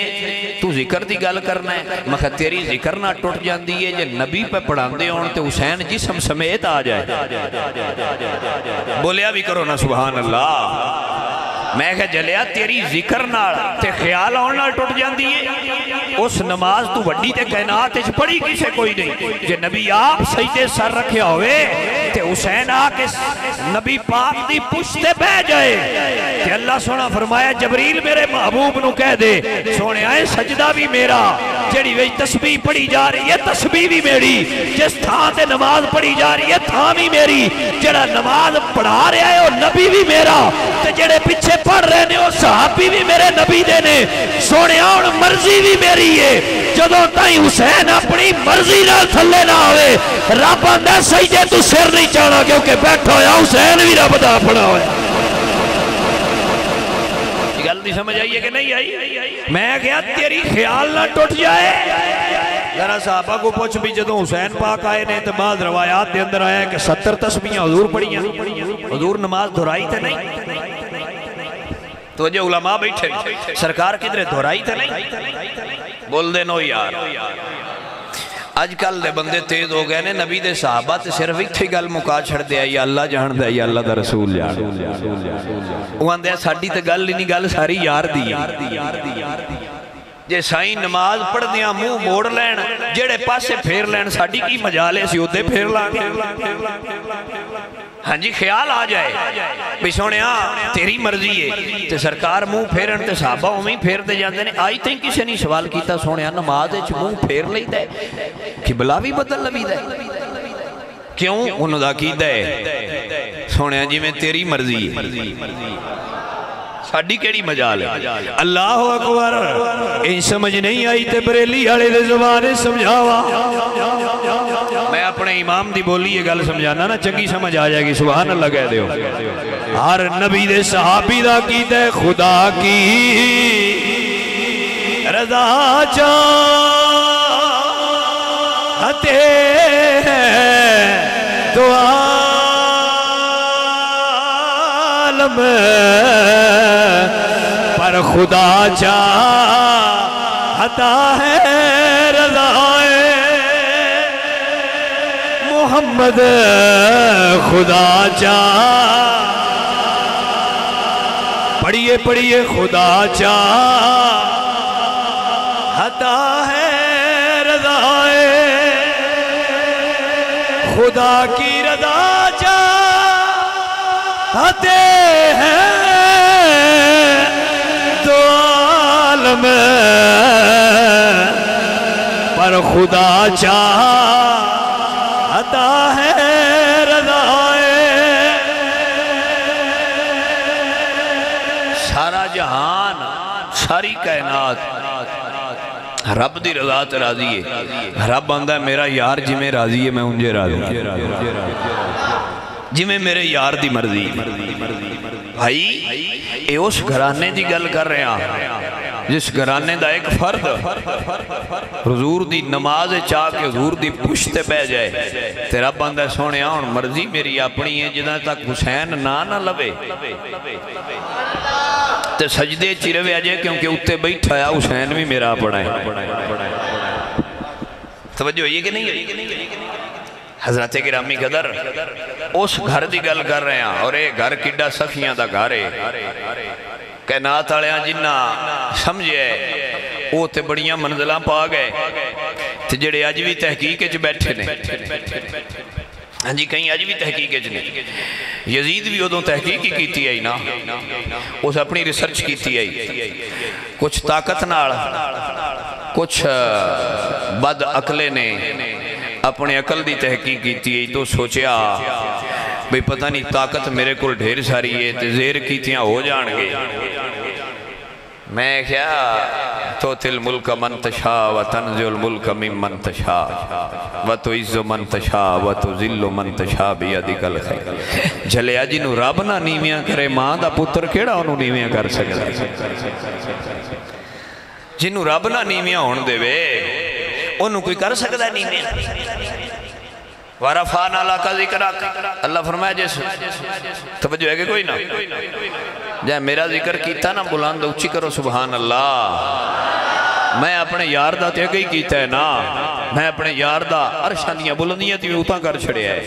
تو ذکر دی گل کرنا ہے، مکہ تیری ذکر نہ ٹوٹ جاندی ہے جے نبی پہ پڑھان دے ہون تے حسین جسم سمیت آ جائے، بولیا بھی کرو نا سبحان اللہ۔ میں کہا جلیا تیری ذکر نال تے خیال آن نال ٹوٹ جاندی ہے، اس نماز تو وڈی تے کائنات اچ پڑھی کسے کوئی نہیں، جے نبی آپ سجدے سر رکھے ہوئے تے حسین آکے نبی پاک دی پشتے بہ جائے کہ اللہ سونا فرمایا جبریل میرے محبوب نو کہہ دے سونے آئے سجدہ بھی میرا جیڑی وچ تسبیح پڑھی جا رہی ہے تسبیح بھی میری، جس تھان تے نماز پڑھی جا رہی ہے تھان بھی میری، جڑا نماز پڑھا رہا ہے وہ نبی بھی میرا، تے جڑے پیچھے پڑھ رہے نے وہ صحابی بھی میرے نبی دے نے۔ سونے آن مرضی بھی میری ہے، جدوں تائیں حسین اپنی مرضی نہ تھلے نہ ہوئے رب آندا سجدے تو سر نہیں چاہنا، کیونکہ بیٹھا ہویا حسین بھی رب دا اپنا ہوئے۔ گل نہیں سمجھ آئی ہے کہ نہیں آئی؟ میں کہا تیری خیال نہ ٹوٹ جائے۔ ذرا صحابہ کو پوچھ بھی جدوں حسین پاک آئے نے تو بعض روایات دے اندر آیا کہ 70 تسبیحاں حضور پڑھیاں، حضور نماز دہرائی تے نہیں؟ تو جو علماء بیٹھے سرکار کدھر دہرائی تے نہیں؟ بول دے نو یار۔ آج کل دے بندے تیز ہو گئے نے، نبی دے صحابہ تے صرف ایک تھی گل مکا چھڑ دیا یا اللہ جہن دے یا اللہ دا رسول جہن۔ وہ آندے ساڑی تے گل نہیں، گل ساری یار دی۔ جے سائیں نماز پڑھ دیا منہ موڑ لین، جڑے پاسے پھیر لین، ساڑی کی مجالے سی ہوتے پھیر لانگے۔ ہاں جی خیال آ جائے بھی سونے تیری مرضی ہے تے سرکار منہ پھیرن تے صحابہ ہمیں پھیر دے جاندے نے۔ آئی تھیں کسی نے سوال کیتا سونے نماز اچھ منہ پھیر لئی دے کہ بلا بھی بدل لبی دے کیوں؟ انہوں دا کی دے سونے جی میں تیری مرضی ہے، ساڑی کیڑی مجال ہے۔ اللہ اکبر۔ ان سمجھ نہیں آئی تے بریلی آلے دے زبانے سمجھاوا۔ میں اپنے امام دی بولی یہ گل سمجھانا نا چنگی سمجھ آ جائے گی، سبحان اللہ کہہ دیو۔ ہر نبی دے صحابی دا کی دے خدا کی رضا چاہتے دو عالم پر خدا چاہتا ہے رضائے محمد خدا پڑھیے پڑھیے خدا چاہتا ہے رضائے خدا کی رضا چاہتے ہیں دو عالم پر خدا چاہتا ہے رضائے سارا جہان ساری کائنات رب دی رضا تے راضی ہے۔ رب آندہ ہے میرا یار جی میں راضی ہے میں انجھے راضی جی میں میرے یار دی مرضی۔ بھائی اے اس گھرانے دی گل کر رہے ہیں جس گھرانے دا ایک فرد حضور دی نماز چاہ کے حضور دی پشت بہ جائے تے رب آندہ ہے سونے آن مرضی میری اپنی ہے جدہ تک حسین نہ لبے تے سجدے چیرے ہوئے آجے کیونکہ اتے بیٹھا ہے حسین بھی میرا پڑھا ہے۔ توجہ ہوئی ہے کہ نہیں؟ حضرت گرامی قدر اس گھر دی گل کر رہے ہیں اور ایک گھر کڈا سخیاں دا گھر ہے کہ نات آلیاں جنہ سمجھے وہ تے بڑیاں منزلہ پا گئے تے جڑے آج بھی تحقیق اچھ بیٹھے نے ہاں جی کہیں آج بھی تحقیق اچھ نے یزید بھی ادھوں تحقیقی کیتی آئی نا اس اپنی ریسرچ کیتی آئی کچھ طاقت نال کچھ بد عقلے نے اپنے عقل دی تحقیق کیتی ہے تو سوچیا بھئی پتہ نہیں طاقت میرے کو ڈھیر ساری ہے تے زیر کیتیاں ہو جان گے میں کیا تو تل ملک من تشا و تنزل الملک من من تشا و تو عز من تشا و تو ذل من تشا بیدک الخیر جھلیا جنہوں رب نہ نیویاں کرے ماں دا پتر کیڑا انہوں نیویاں کر سکتا جنہوں رب نہ نیویاں ہون دے وے انہوں کوئی کر سکتا ہے نیویاں وَرَفَانَا لَكَ ذِكْرَكَ اللہ فرمایا جیسے توجہ ہے کہ کوئی نہ جائے میرا ذکر کیتا نا بلند اچھی کرو سبحان اللہ میں اپنے یار دا تے گئی کیتا ہے نا میں اپنے یار دا عرشانیاں بلندیاں تھی اتاں کر چھڑے ہے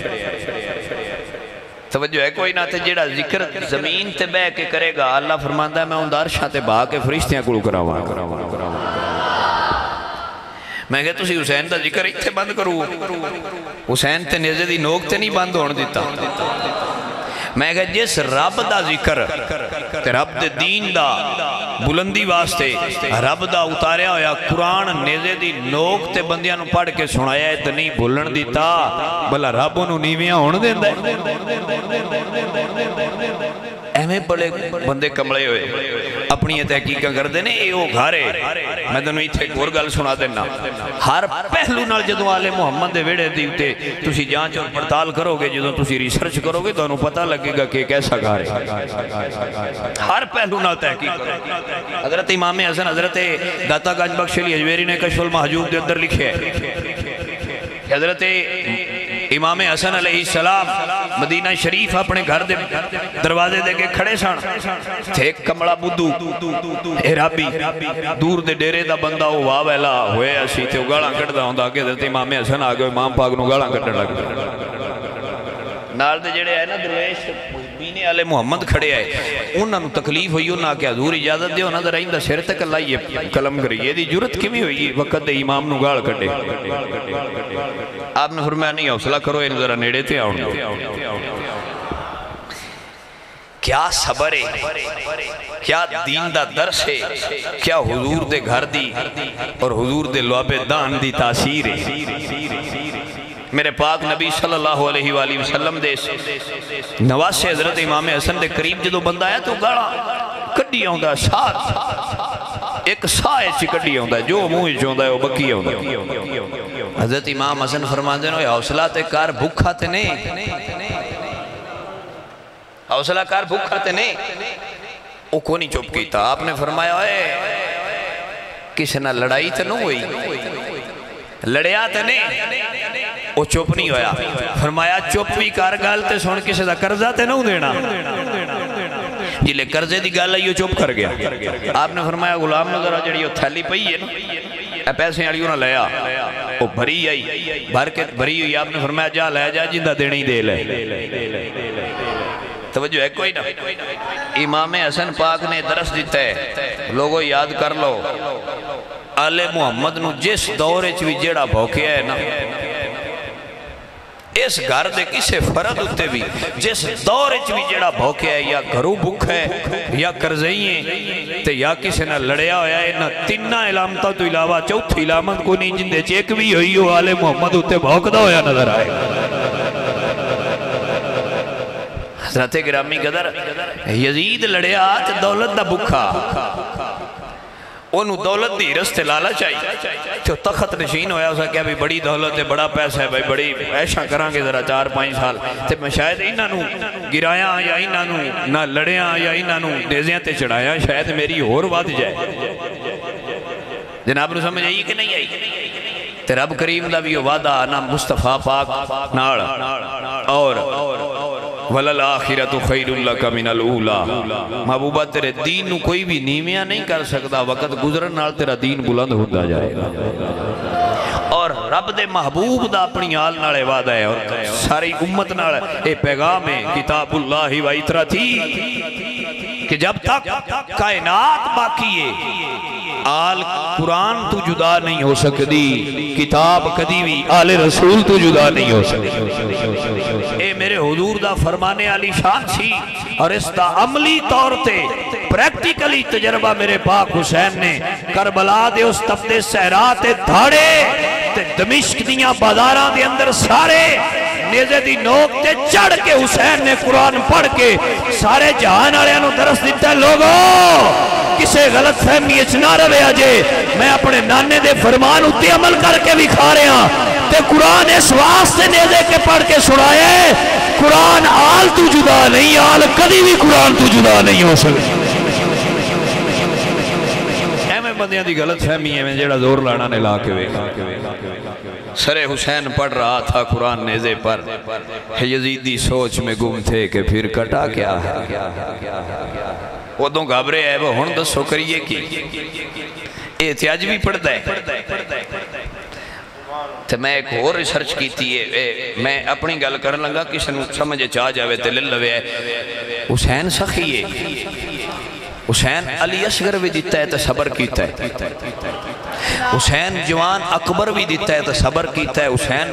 توجہ ہے کوئی نہ تے جیڑا ذکر زمین تے بے کے کرے گا اللہ فرماندہ ہے میں ان دا عرشاں تے بہا کے فرشتیاں کلو کراواں میں کہا تُسی حسین دا ذکر اتھے بند کرو حسین تے نیزے دی نوک تے نہیں بند ہون دیتا میں کہا جس رب دا ذکر تے رب دے دین دا بلندی واسطے رب دا اتاریا ہویا قرآن نیزے دی نوک تے بندیاں نو پڑھ کے سنایا ہے تے نہیں بھولن دیتا بلا رب انہوں نیویاں ہونے دیندا ہے ایمیں بڑے بندے کملے ہوئے اپنی تحقیقاں کر دینے اے او گھارے میں دنوں ایتھے ایک اور گل سنا دینا ہر پہلو نال جدوں آل محمد دے ویڑے دیوتے تسی جانچ اور پڑتال کرو گے جدوں تسی ریسرچ کرو گے تو انہوں پتہ لگے گا کہ کیسا گھارے ہر پہلو نال تحقیق کرو حضرت امام حسن حضرت داتا گنج بخش علی حجویری نے کشف المحجوب دے اندر لکھے ہے حضرت امام حسن علیہ السلام مدینہ شریف اپنے گھر دے دروازے دے کے کھڑے سن تھے ایک کمڑا بدو عرابی دور دے ڈیرے دا بندہ وہ واہ ویلا ہوئے اسی تھے گاڑاں کٹدا ہوندا کہ حضرت امام حسن آگئے امام پاک نو گاڑاں کٹن لگ نال دے جڑے ہے نا درویش بینے آلے محمد کھڑے آئے انہاں نو تکلیف ہوئی انہاں کہ حضور اجازت دے انہاں دا رہندہ سر تک اللہ یہ کلم کری یہ دی جرت کمی ہوئی وقت دے امام نو گاڑ کٹے آپ نے فرمایا نہیں حوصلہ کرو ان ذرا نیڑے تے آؤں کیا صبر ہے کیا دین دا درس ہے کیا حضور دے گھر دی اور حضور دے لعب دان دی تاثیر ہے میرے پاک نبی صلی اللہ علیہ وآلہ وسلم دے نواز سے حضرت امام حسن دے قریب جدو بندہ ہے تو گاڑا کڈی آؤں ساتھ ایک سائے چی کڈی آؤں جو موہی چوندہ ہے وہ بکی آؤں حضرت امام حسن فرمان دینا حوصلہ تے کار بھوکھا تے نہیں حوصلہ کار بھوکھا تے نہیں وہ کو نہیں چپ کی تھا آپ نے فرمایا کسی نہ لڑائی تے نہ ہوئی لڑیا تے نہیں وہ چپ نہیں ہویا فرمایا چپ بھی کار گال تے سن کسی دا قرضہ تے نہ دینا جلے قرضے دی گال ہے یہ چپ کر گیا آپ نے فرمایا غلام نظرہ جڑی وہ تھیلی پئی ہے نا پیسے آڑیوں نہ لیا وہ بھری آئی بھر کے بھری ہوئی آپ نے فرمایا جا لے جا جندہ دینی دے لے توجہ ہے کوئی نہ امام حسن پاک نے درس دیتا ہے لوگوں یاد کر لو آل محمد نو جس دورے چوی جیڑا بھوکیا ہے نا اس گھر دے کسے فرد ہوتے بھی جس دور چوی جڑا بھوکیا ہے یا گھرو بھوک ہے یا کرزئی ہیں تے یا کسے نہ لڑیا ہویا ہے نہ تینہ علامتہ تو علاوہ چوتھی علامت کو نہیں جندے چیک بھی ہوئی ہو آل محمد ہوتے بھوکدہ ہویا نظر آئے حضرت گرامی قدر یزید لڑیا تے دولت دا بکھا انہوں دولت دی رستے لالا چاہیے تو تخت نشین ہویا اسا کیا بھی بڑی دولت ہے بڑا پیسہ ہے بھائی بڑی ایشا کران کے ذرا 4-5 سال تے میں شاید انہاں نو گرایا یا انہاں نو نہ لڑیا یا انہاں نو نیزیاں تے چڑھایا شاید میری اور واد جائے جناب نو سمجھ آئی کہ نہیں آئی تے رب کریم دا بھی وعدہ آنا مصطفیٰ پاک ناڑ اور وَلَلْآخِرَةُ خَيْرٌ لَكَ مِنَ الْأُولَى محبوبہ تیرے دین نو کوئی بھی نیمیاں نہیں کر سکتا وقت گزرن نال تیرا دین بلند ہوتا جائے گا اور رب دے محبوب دا اپنی آل نالے وعدہ ہے اور ساری امت نال اے پیغام ہے کتاب اللہ و اطرتی کہ جب تک کائنات باقی ہے آل قرآن تو جدا نہیں ہو سکتی کتاب کدی بھی آل رسول تو جدا نہیں ہو سکتی اے میرے حضور دا فرمانے علی شان سی اور اس دا عملی طور تے پریکٹیکلی تجربہ میرے پاک حسین نے کربلا دے اس تپتے صحرا تے دھاڑے تے دمشق دیاں بازاراں دے اندر سارے نیزے دی نوک تے چڑھ کے حسین نے قرآن پڑھ کے سارے جہان آلیاں نو درس دیتا ہے لوگوں کسے غلط فہمی اچنا روے آجے میں اپنے نانے دے فرمان اتی عمل کر کے بھی کھا رہے ہیں تے قرآن اس واسطے نیزے کے پڑھ کے سنائے قرآن آل تو جدا نہیں آل کدی بھی قرآن تو جدا نہیں ہو سکتی ایمیں بندیاں دی غلط فہمی ہے میں جیڑا زور لانا نے لا کے سر حسین پڑھ رہا تھا قرآن نیزے پر یزیدی سوچ میں گم تھے کہ پھر کٹا کیا ہے وہ دوں گھابرے ہے وہ ہن دسو کریے کی احتیاج بھی پڑھتا ہے تو میں ایک اور ریسرچ کی تھی میں اپنی گل کرن لگا کسی نے سمجھے چاہ جاوے تے لے لوے ہے حسین سخی ہے حسین علی اصغر بھی دیتا ہے تو صبر کیتا ہے، حسین جوان اکبر بھی دیتا ہے تو صبر کیتا ہے، حسین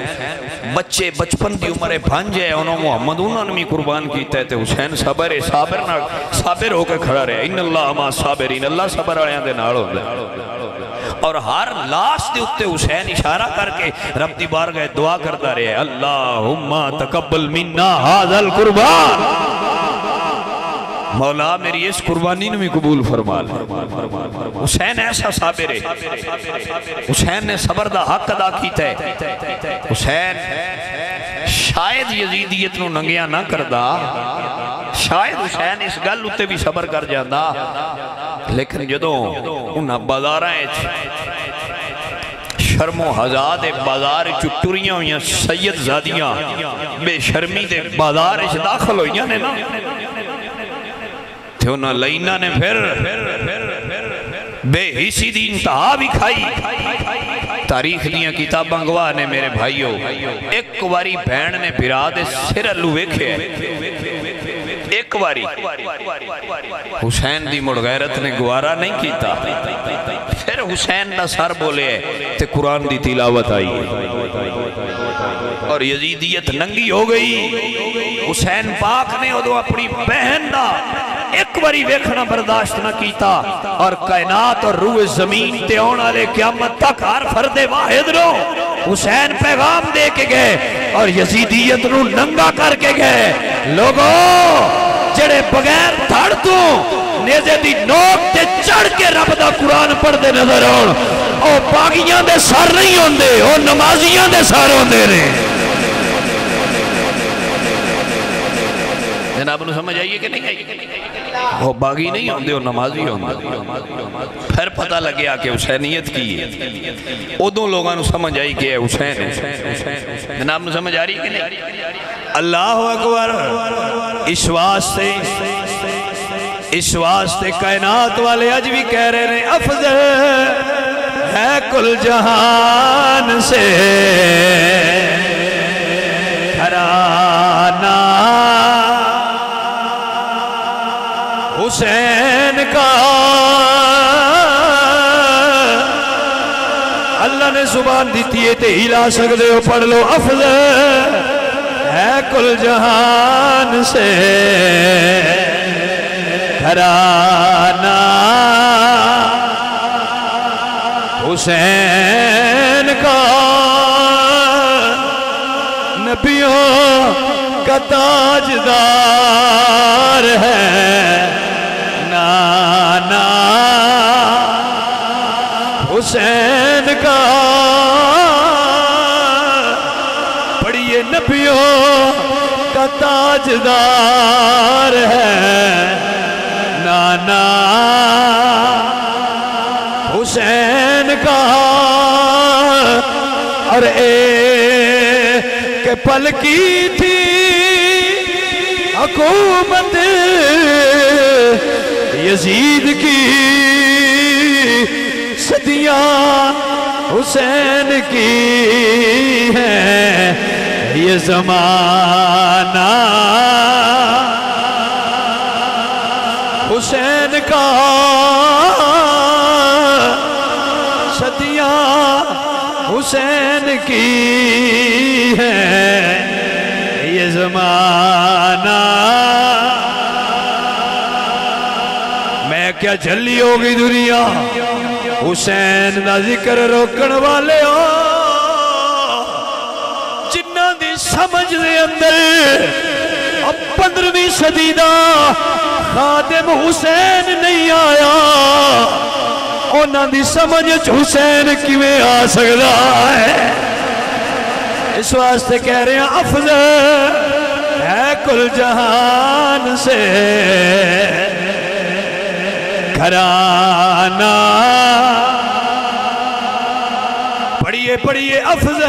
بچے بچپن دی عمرے بھانجے ہیں انہوں محمد انہوں نے قربان کیتا ہے تو حسین صابر ہو کے کھڑا رہے، ان اللہ ما صابرین، اللہ صبر آیاں دے نال ہوندے، اور ہر لاش دے اتے حسین اشارہ کر کے رب دی بارگاہ دعا کرتا رہے، اللہم تقبل منا ھذا القربان، مولا میری اس قربانی نے بھی قبول فرما لے۔ حسین ایسا صابر ہے، حسین نے صبر دا حق ادا کیتا ہے، حسین شاید یزیدیت نو ننگیا نہ کردا، شاید حسین اس گل اتے بھی صبر کر جاندہ، لیکن جدوں انہاں بازاراں شرم و حضاد بازار چٹوریاں ہوئیاں سید زادیاں بے شرمی دے بازار داخل ہوئیاں نے نا، تھے انہاں لائنہ نے پھر بے حسی دی انتہا بھی کھائی۔ تاریخ دیاں کتاباں گواہ نے میرے بھائیوں، ایک واری بھین نے بھرا دے سر اللہ ویکھے ہیں، ایک واری حسین دی مڑ غیرت نے گوارا نہیں کیتا، پھر حسین نہ سر بولے تے قرآن دی تلاوت آئی اور یزیدیت ننگی ہو گئی۔ حسین پاک نے ادو اپنی بہن دا ایک باری ویکھنا برداشت نہ کیتا، اور کائنات اور روح زمین تے آنے لے قیامت تک ہر فرد واحد رو حسین پیغام دے کے گئے اور یزیدیت نو ننگا کر کے گئے۔ لوگوں جڑے بغیر دھڑ تو نیزے دی نوک تے چڑھ کے رب دا قرآن پڑھ دے نظر آن، او باغیاں دے سر نہیں ہوندے، او نمازیاں دے سر ہوندے رہے۔ جناب نے سمجھ آئیے کہ نہیں آئیے؟ وہ باغی نہیں ہوندے، وہ نمازی ہوندے۔ پھر پتہ لگیا کہ حسینیت کی ہے، ادوں لوگاں نے سمجھ آئی کہ حسین، جناب نے سمجھ آ رہی کہ نہیں؟ اللہ اکبر۔ اس واسطے کائنات والے آج بھی کہہ رہے ہیں افضل ہے کل جہان سے گھرانہ حسین کا۔ اللہ نے زبان دیتی ہے تے ہلا سکتے ہو، پڑھ لو افضل ہے کل جہان سے گھرانہ حسین کا، نبیوں کا تاجدار ہے نانا حسین کا۔ پڑھیے نبیوں کا تاجدار ہے نانا حسین کا، اور ایک پل کی تھی حکومت یزید کی، صدیاں حسین کی ہے یہ زمانہ حسین کا، صدیاں حسین کی ہے یہ زمانہ۔ میں کیا جھلی ہوگی دنیا حسین دا ذکر روکن والے ہو، جنہ دی سمجھ دے اندر اب 15ویں صدی دا خادم حسین نہیں آیا، انہاں دی سمجھ حسین کیویں آ سکتا ہے؟ اس واسطے کہہ رہے ہیں افضل ہے کل جہان سے گھرانہ۔ پڑھیے افضل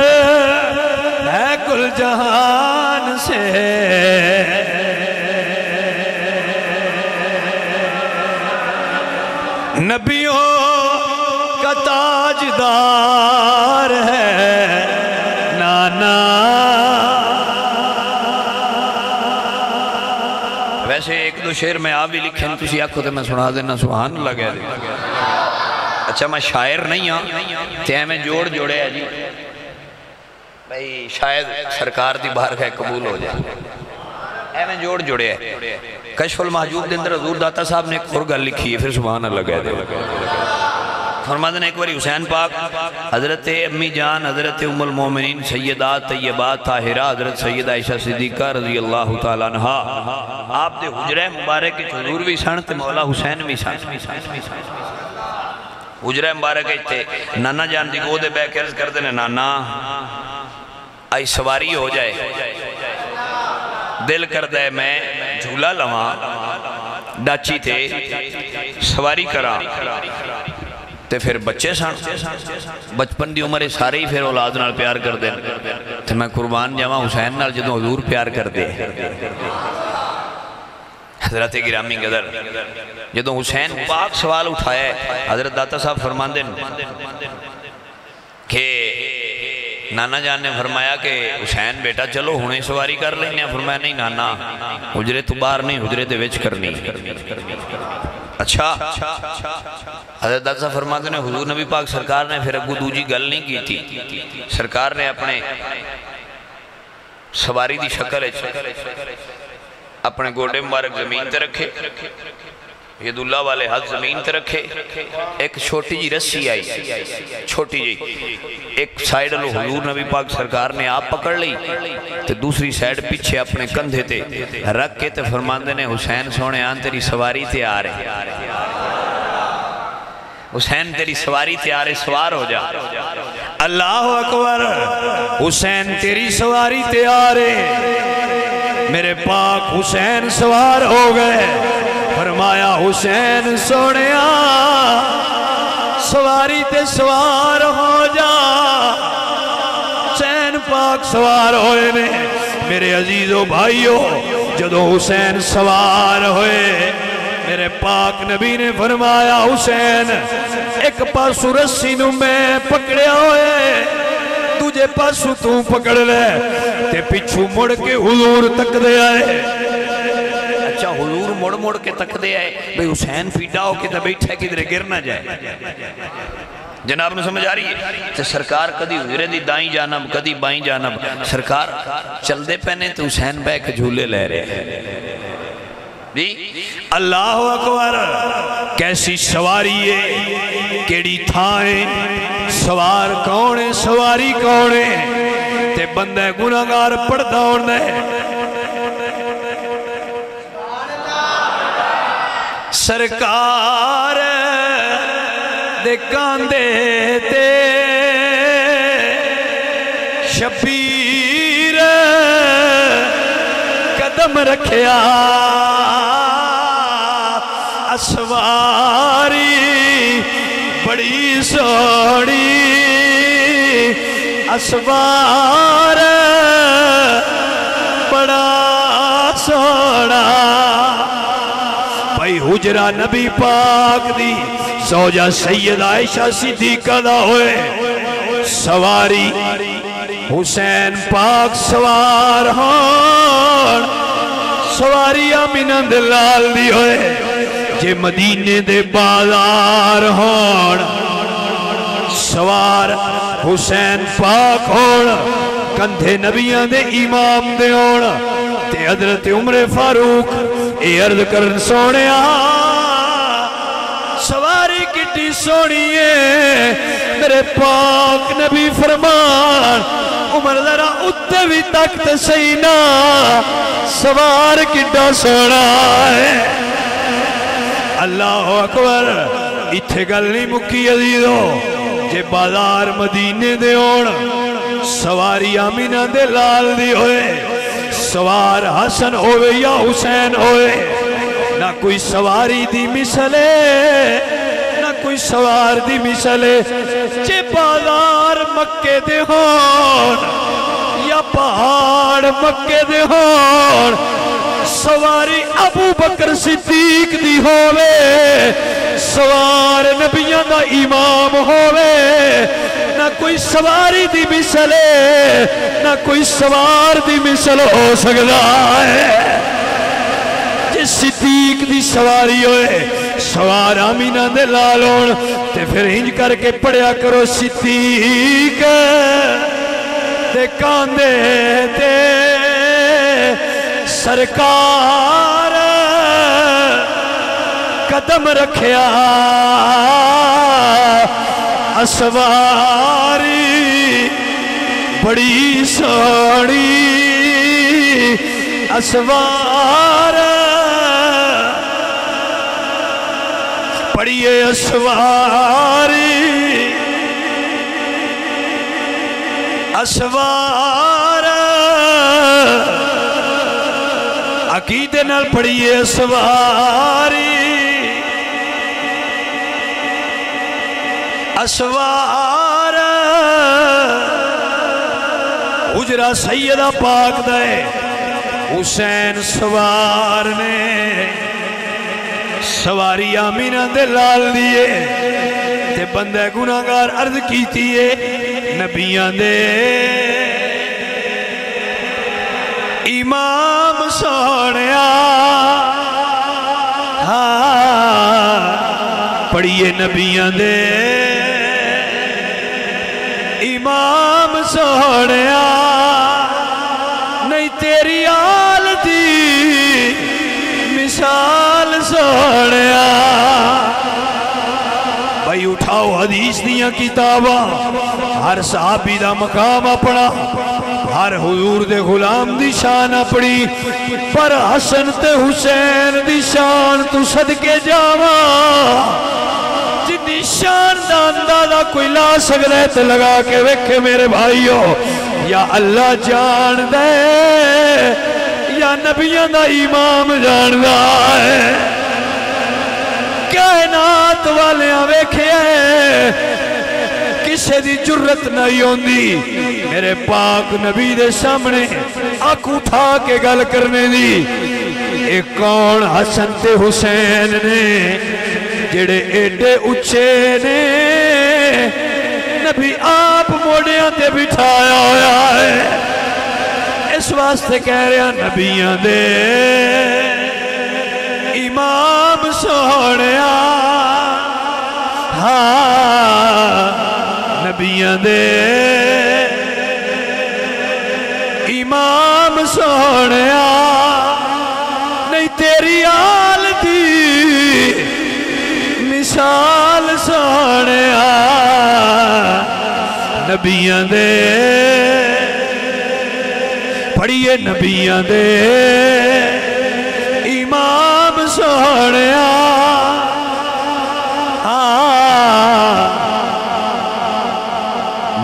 ہے کل جہان سے نبیوں کا تاجدار ہے نانا۔ ویسے ایک دو شعر میں آپ بھی لکھیں تسی آکھو تے میں سنا دینا سبحان اللہ کہہ دے اچھا میں شاعر نہیں ہوں تے میں جوڑے ہیں جی بھئی شاید سرکار دی بارگاہ قبول ہو جائے اے میں جوڑے ہیں کشف المحجوب دے اندر حضور داتا صاحب نے ایک اور گل لکھی ہے پھر سبحان اللہ کہہ دے فرماتے ہیں ایک باری حسین پاک حضرت امی جان حضرت ام المومنین سیدات طیبات طاہرہ حضرت سیدہ عائشہ صدیقہ رضی اللہ تعالیٰ عنہ آپ دے حجرہ مبارک کے حضور بھی سن تے مولا حسین بھی سن حجرہ مبارک تے نانا جان دی گودے بے کے عرض کر دینے نانا آئی سواری ہو جائے دل کر دے میں جھولا لواں ڈاچی تھے سواری کرا تے پھر بچے سن بچپن دی عمر سارے ہی پھر اولاد نال پیار کر دے تے میں قربان جاواں حسین نال جدوں حضور پیار کر دے حضرت گرامی قدر جدوں حسین پاک سوال اٹھایا ہے حضرت داتا صاحب فرماندے کہ نانا جان نے فرمایا کہ حسین بیٹا چلو ہنے سواری کر لینے فرمایا نہیں نانا حجرے تو باہر نہیں حجرے دے وچ کرنی اچھا حضرت داتا صاحب فرماتے ہیں حضور نبی پاک سرکار نے پھر اگو دوجی گل نہیں کی تھی سرکار نے اپنے سواری دی شکل اپنے گوٹے مبارک زمین تے رکھے ید اللہ والے ہاتھ زمین تے رکھے ایک چھوٹی جی رسی آئی چھوٹی جی ایک سائیڈ لو حضور نبی پاک سرکار نے آپ پکڑ لی تے دوسری سائیڈ پیچھے اپنے کندھے تے رکھ کے تے فرماندے نے حسین سونے آن تیری سواری تے آ رہے حسین تیری سواری تے آ رہے سوار ہو جا اللہ اکبر حسین تیری سواری تے آ رہے میرے پاک حسین سوار ہو گئے فرمایا حسین سونیا سواری تے سوار ہو جا حسین پاک سوار ہوئے نے میرے عزیزو بھائیو جدو حسین سوار ہوئے میرے پاک نبی نے فرمایا حسین ایک پاسو رسی نو میں پکڑے ہوئے تجھے پاسو تو پکڑ لے تے پچھو مڑ کے حضور تک دے آئے اچھا حضور مڑ کے تک دے آئے بھئی حسین پیٹا ہو کہ بیٹھا کدھر گر نہ جائے جناب نے سمجھ آ رہی ہے تو سرکار کدی حجرے دی دائیں جانب کدی بائیں جانب سرکار چل دے پہنے تو حسین بے کے جھولے لے رہے اللہ اکبر کیسی سواری ہے کیڑی تھائیں سوار کونے سواری کونے تے بندے گناہگار پڑھتا ہونے سرکار دے کاندے تے شبیر قدم رکھیا اسواری بڑی سوڑی اسوار بڑا سوڑا بھائی حجرہ نبی پاک دی زوجہ سید عائشہ صدیقہ دا ہوئے سواری حسین پاک سوار ہون سواری آمینہ دلال دی ہوئے جے مدینے دے بازار ہون سوار حسین پاک ہون کندھے نبیان دے امام دے ہون تے حضرت عمر فاروق اے عرض کرن سونے سواری کٹی سونیے میرے پاک نبی فرمان عمر ذرا اتے بھی تکت سینا سوار کٹا سونا ہے اللہ اکبر اتھے گل نہیں مکی عزیزو جے بازار مدینے دے ہون سواری آمینہ دے لال دی ہوئے سوار حسن ہوئے یا حسین ہوئے نہ کوئی سواری دی مثلے نہ کوئی سوار دی مثلے جے بازار مکے دے ہون یا پہاڑ مکے دے ہون سواری ابو بکر صدیق دی ہوئے سوار نبیوں دا امام ہوئے نہ کوئی سواری دی مثلے نہ کوئی سوار دی مثل ہو سکتا ہے جے صدیق دی سواری ہوئے سوار آمینہ دے لالون تے پھر ہنج کر کے پڑھیا کرو صدیق تے کاندے تے سرکار قدم رکھیا اسواری بڑی سوڑی اسوار پڑھیے اسواری اسوار عقیدے نال پڑھیے اسواری اسوار حجرہ سیدہ پاک دے حسین سوار نے سواری آمینہ دے لال دیئے تے بندے گناہگار عرض کیتی ہے نبیان دے امام سونیا پڑھیے نبیان دے امام سونیا نہیں تیری آل دی مثال سونیا بھائی اٹھاؤ حدیث دیاں کتاباں ہر صحابی دا مقام اپنا ہر حضور دے غلام دی شان اپنی پر حسن تے حسین دی شان تو صدقے جاواں جنی شان دا اندازہ کوئی لا سکتے تے لگا کے ویکھے میرے بھائیو یا اللہ جان دے یا نبیان دا امام جان دا ہے کائنات والیاں ویکھے کسے دی جرت نہیں ہوندی میرے پاک نبی دے سامنے آنکھ اٹھا کے گل کرنے دی ایک کون حسن تے حسین نے جڑے ایڈے اچھے نے نبی آپ موڑیاں تے بٹھایا ہویا ہے اس واسطے کہہ رہے ہیں نبیاں دے امام سونیا نبیاں دے امام سونیا نہیں تیری آل دی مثال سونیا نبیاں دے پڑھیے نبیاں دے امام سونیا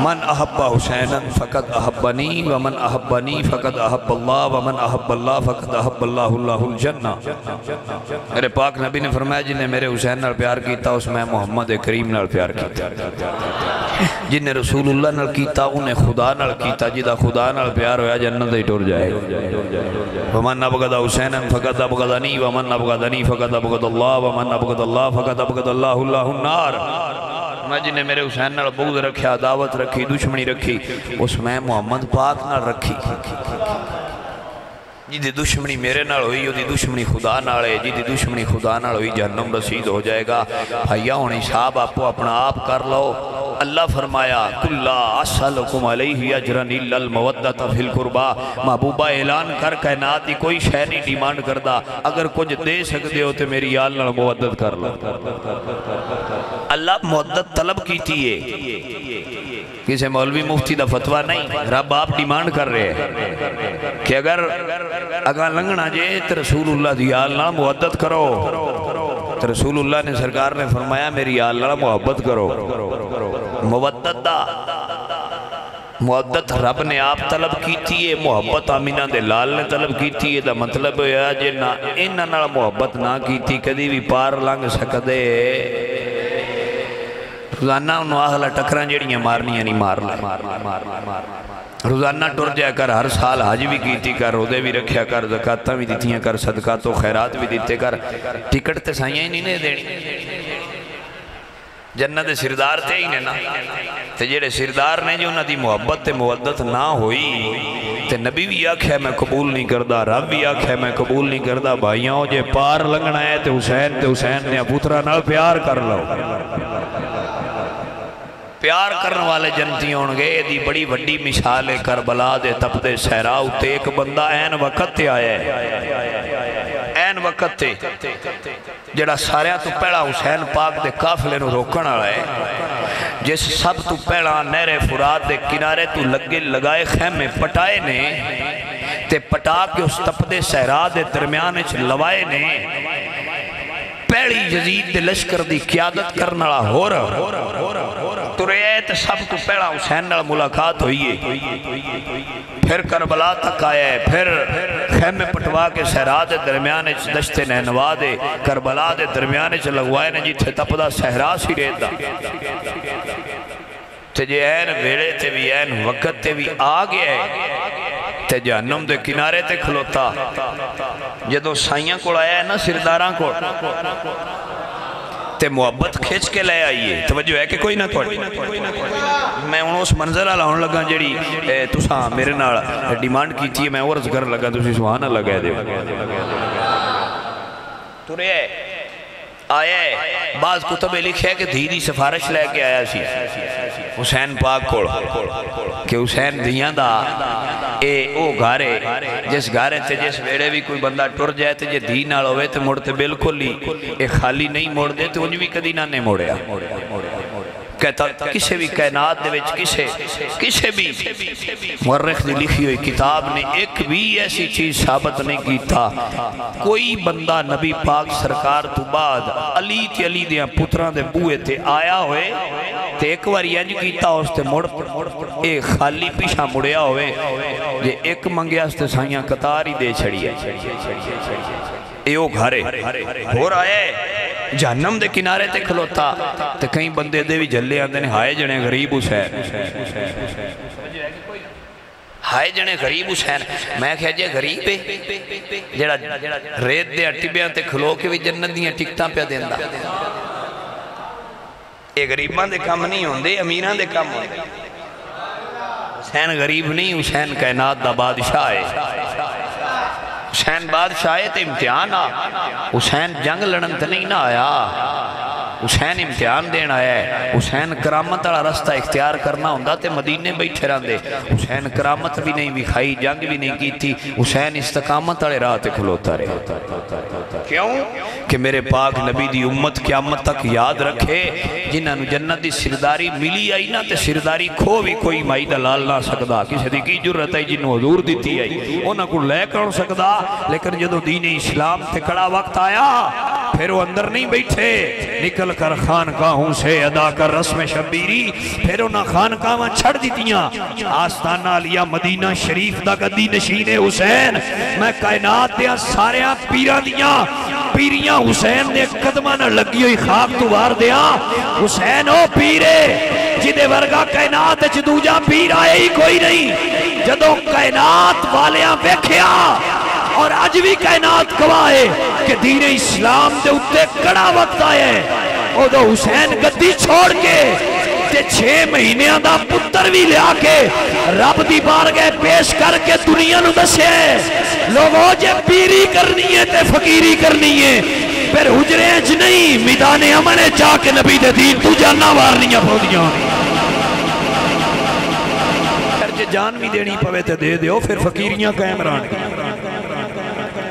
من احب حسینا فقد احبنی ومن احبنی فقد احب اللہ ومن احب اللہ فقد احب اللہ الجنہ میرے پاک نبی نے فرمایا جن نے میرے حسین نال پیار کیتا اس میں محمد کریم نال پیار کیتا جن نے رسول اللہ نال کیتا انہیں خدا نال کیتا جدہ خدا نال پیار ہویا جنت ہی ٹور جائے ومن ابغض حسینا فقد ابغضنی ومن ابغضنی فقد ابغض اللہ ومن ابغض اللہ فقد ابغض اللہ النار میں جن نے میرے حسین نال بغض رکھیا دعوت رکھی دشمنی رکھی اس میں محمد پاک نال رکھی جی دی دشمنی میرے نال ہوئی دی دشمنی خدا نال ہے جی دی دشمنی خدا نال ہوئی جہنم رسید ہو جائے گا بھائیہ ہونی صاحب آپ کو اپنا آپ کر لو اللہ فرمایا کُلَّ أَسْأَلُكُمْ عَلَيْهِ أَجْرًا إِلَّا الْمَوَدَّةَ فِي الْقُرْبَى محبوبہ اعلان کر کائناتی کوئی شے نہیں ڈیمانڈ کردہ اگر کچھ دے سکتے ہو تو میری آل نال مودت کر لو اللہ مودت طلب کیتی ہے کسی مولوی مفتی دا فتوہ نہیں رب آپ ڈیمانڈ کر رہے ہیں کہ اگر لنگنا جے تو رسول اللہ دی آل نال مودت کرو تو رسول اللہ نے سرکار نے فرمایا میری آل نال محبت کرو محبت رب نے آپ طلب کیتی ہے محبت آمینہ دے لال نے طلب کیتی ہے دا مطلب ہے جے نہ انہاں نال محبت نہ کیتی کدی بھی پار لنگ سکدے روزانہ انہوں آہلا ٹکران جڑیاں مارنیاں نہیں مار لائے روزانہ ٹر جائے کر ہر سال حج بھی کیتی کر رودے بھی رکھیا کر زکاتہ بھی دیتیاں کر صدقات و خیرات بھی دیتے کر ٹکٹ تے سائیاں ہی نہیں دینی جنت سردار تھے ہی نا تے جیڑے سردار نے جو انہاں دی محبت تے مودت نہ ہوئی تے نبی بھی آکھے میں قبول نہیں کردا، رب بھی آکھے میں قبول نہیں کردا۔ بھائیوں جے پار لنگنا ہے تے حسین نے پترا نال پیار کر لو۔ پیار کرنے والے جنتی ہونگے۔ دی بڑی وڈی مثال ہے کربلا دے تپدے صحرا اتے ایک بندہ این وقت تے آیا ہے، این وقت تے جڑا ساریاں تو پہلا حسین پاک دے قافلے نو روکن والا ہے، جس سب تو پہلا نہر فرات دے کنارے تو لگے لگائے خیمے پٹائے نے تے پٹا کے اس تپدے صحرا دے درمیان وچ لوائے نے۔ پہلی یزید دے لشکر دی قیادت کرنا والا ہو رہا تو رہے تے سب تو پہلا حسین نال ملاقات ہوئی ہے، پھر کربلا تک آیا ہے، پھر خیمے پٹوا کے صحرا دے درمیان دشت نینوا دے کربلا دے درمیان لگوائے نے جتھے تپدا صحرا سی رہتا تے جے این ویڑے تے بھی این وقت تے بھی آ گیا ہے تے جہنم دے کنارے تے کھلوتا۔ جدو سائیاں کو آیا ہے نا سرداراں کو تے محبت کھیچ کے لے آئیے، توجہ ہے کہ کوئی نہ توڑ میں انہوں اس منظر آن لگا جڑی تساں میرے نال ڈیمانڈ کی تھی، میں عرض کر لگا تسی سبحان اللہ کہہ دے تو رہے آیا ہے۔ بعض کتبیں لکھے کہ دھی سفارش لے کے آیا سی حسین پاک کوڑ کہ حسین دیاں دا او گھارے جس گھارے تے جس ویڑے بھی کوئی بندہ ٹر جائے تے جے دھی نال ہوئے تے مڑتے بالکل ہی خالی نہیں موڑ دے تے انج بھی کدی نہ نے موڑیا۔ کہتا کسے بھی کائنات دے وچ کسے بھی مورخ نے لکھی ہوئی کتاب نے ایک بھی ایسی چیز ثابت نہیں کیتا کوئی بندہ نبی پاک سرکار تو بعد علی تے علی دیاں پتران دے بوئے تے آیا ہوئے تے ایک بار یہ کیتا اس تے مڑ اے خالی پیشہ مڑیا ہوئے جے ایک منگیا اس تے سائیاں قطار ہی دے چھڑی ہے۔ اے او گھارے ہو رہا ہے جہنم دے کنارے تے کھلوتا تے کئی بندے دے بھی جلے آندے نے ہائے جنے غریب حسین، ہائے جنے غریب حسین۔ میں کہا جے غریب ہے جڑا ریت دے اٹیبیاں تے کھلو کے بھی جنت دیاں ٹکٹاں پہ دیندہ۔ اے غریباں دے کام نہیں ہوندے، امیراں دے کام ہوندے۔ حسین غریب نہیں، حسین کائنات دا بادشاہ ہے۔ حسین بادشاہ تے امتحان آ، حسین جنگ لڑن تے نہیں نہ آیا، حسین امتحان دین آیا ہے۔ حسین کرامت والا رستہ اختیار کرنا ہوندہ تے مدینے بیٹھے رہندے، حسین کرامت بھی نہیں بکھائی، جنگ بھی نہیں کی تھی، حسین استقامت والے راہ تے کھلوتا رہے۔ کیوں کہ میرے پاک نبی دی امت قیامت تک یاد رکھے جنہاں نو جنت دی سرداری ملی آئی نا تے سرداری کھو بھی کوئی مائی دلال نہ سکدا، کسی دی کی جرت ہے جنہوں حضور دیتی آئی انہاں کو لے کر سکدا، لیکن جدو دین اسلام تے کڑا وقت آیا پھر وہ اندر نہیں بیٹھے، نکل کر خانقاہوں سے ادا کر رسم شبیری، پھر انہاں خانقاہاں چھڑ دیتیاں، آستانہ لیا مدینہ شریف دا گدی نشین حسین، میں کائنات دیا ساریاں پیران دیاں پیریاں حسین نے قدمہ نہ لگی ہوئی خاک تو بار دیا۔ حسین او پیرے جدے ورگا کائنات جدوجہ پیر آئے ہی کوئی نہیں، جدو کائنات والیاں بیکھیا اور آج بھی کائنات گواہے کہ دین اسلام دے اتے کڑا وقت آئے او دو حسین گدی چھوڑ کے تے 6 مہینیاں دا پتر بھی لیا کے رب دی بارگاہ پیش کر کے دنیا نو دسے لوگوں جے پیری کرنی ہے تے فقیری کرنی ہے پھر حجرے اچ نہیں میدان امنے جا کے نبی دے دین تو جانا وارنیاں پھودیاں جے جان بھی دینی پوے تے دے دیو پھر فقیریاں قائم ران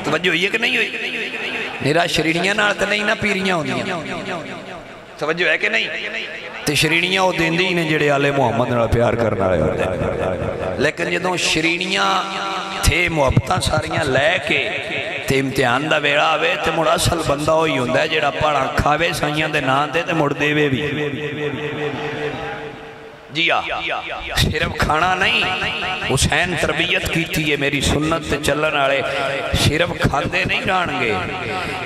توجہ یہ کہ نہیں ہوئی میرا شریڑیاں نال تے نہیں نہ پیریاں ہوندیاں توجہ ہے کہ نہیں تے شریڑیاں وہ دیندی نے جڑے آلے محمد نال پیار کرنا رہے ہوتے ہیں لیکن جدوں شریڑیاں تھے محبتاں ساریاں لے کے تے امتحان دا ویڑا آوے تے مڑ اصل بندہ ہوئی ہوندہ ہے جڑا پڑھا کھاوے سائیاں دے نان دے تے مڑ دے وے بھی جی صرف کھانا نہیں حسین تربیت کی تھی یہ میری سنت تے چلن آڑے صرف کھاندے نہیں رانگے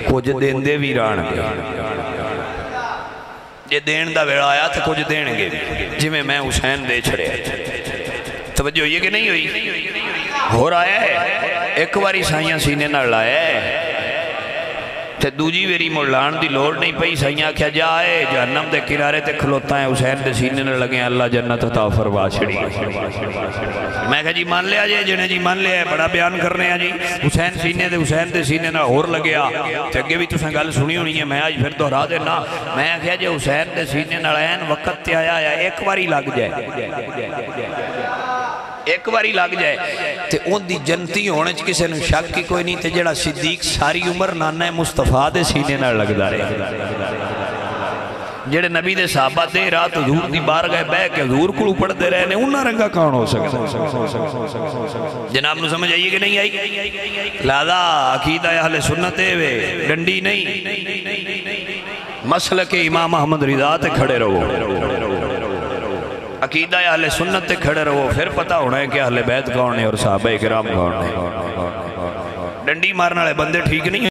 کچھ دیندے بھی رانگے یہ دین دا ویڑا آیا تھا کچھ دینگے جی میں حسین دے چھڑے توجہ یہ کہ نہیں ہوئی ہو رہا ہے ایک باری سائیاں سینے نہ لائے تے دوجی ویری ملان دی لوڑ نہیں پئی سائیاں کیا جائے جہنم دے کنارے تے کھلوتا ہے حسین دے سینے نہ لگے اللہ جنت عطا فرما چھڑی میں کہا جی مان لیا جنے جی مان لیا بڑا بیان کرنے ہیں جی حسین دے سینے نہ اور لگیا تے اگے بھی تساں گل سنی ہونی ہے میں آج پھر دہرا دینا میں کہا جی حسین دے سینے نہ لین وقت تے آیا ہے ایک باری لگ جائے ایک باری لگ جائے تے ان دی جنتی ہونے چ کسے نو شک کی کوئی نہیں تے جڑا صدیق ساری عمر نانا مصطفیٰ دے سینے نال لگدا رہے جڑے نبی دے صحابہ دے رات حضور دی بارگاہ بہ کے حضور کو پڑھ دے رہے نے انہاں رنگا کون ہو سکتا جناب نو سمجھ آئیے کہ نہیں آئی لہذا عقیدہ اہل سنت وے ڈنڈی نہیں مسلک امام احمد رضا تے کھڑے رہو عقیدہ اہل سنت تے کھڑے رہو پھر پتہ ہونا ہے کہ اہل بیت کون ہے اور صحابہ کرام کون ہے ڈنڈی مارنے والے بندے ٹھیک نہیں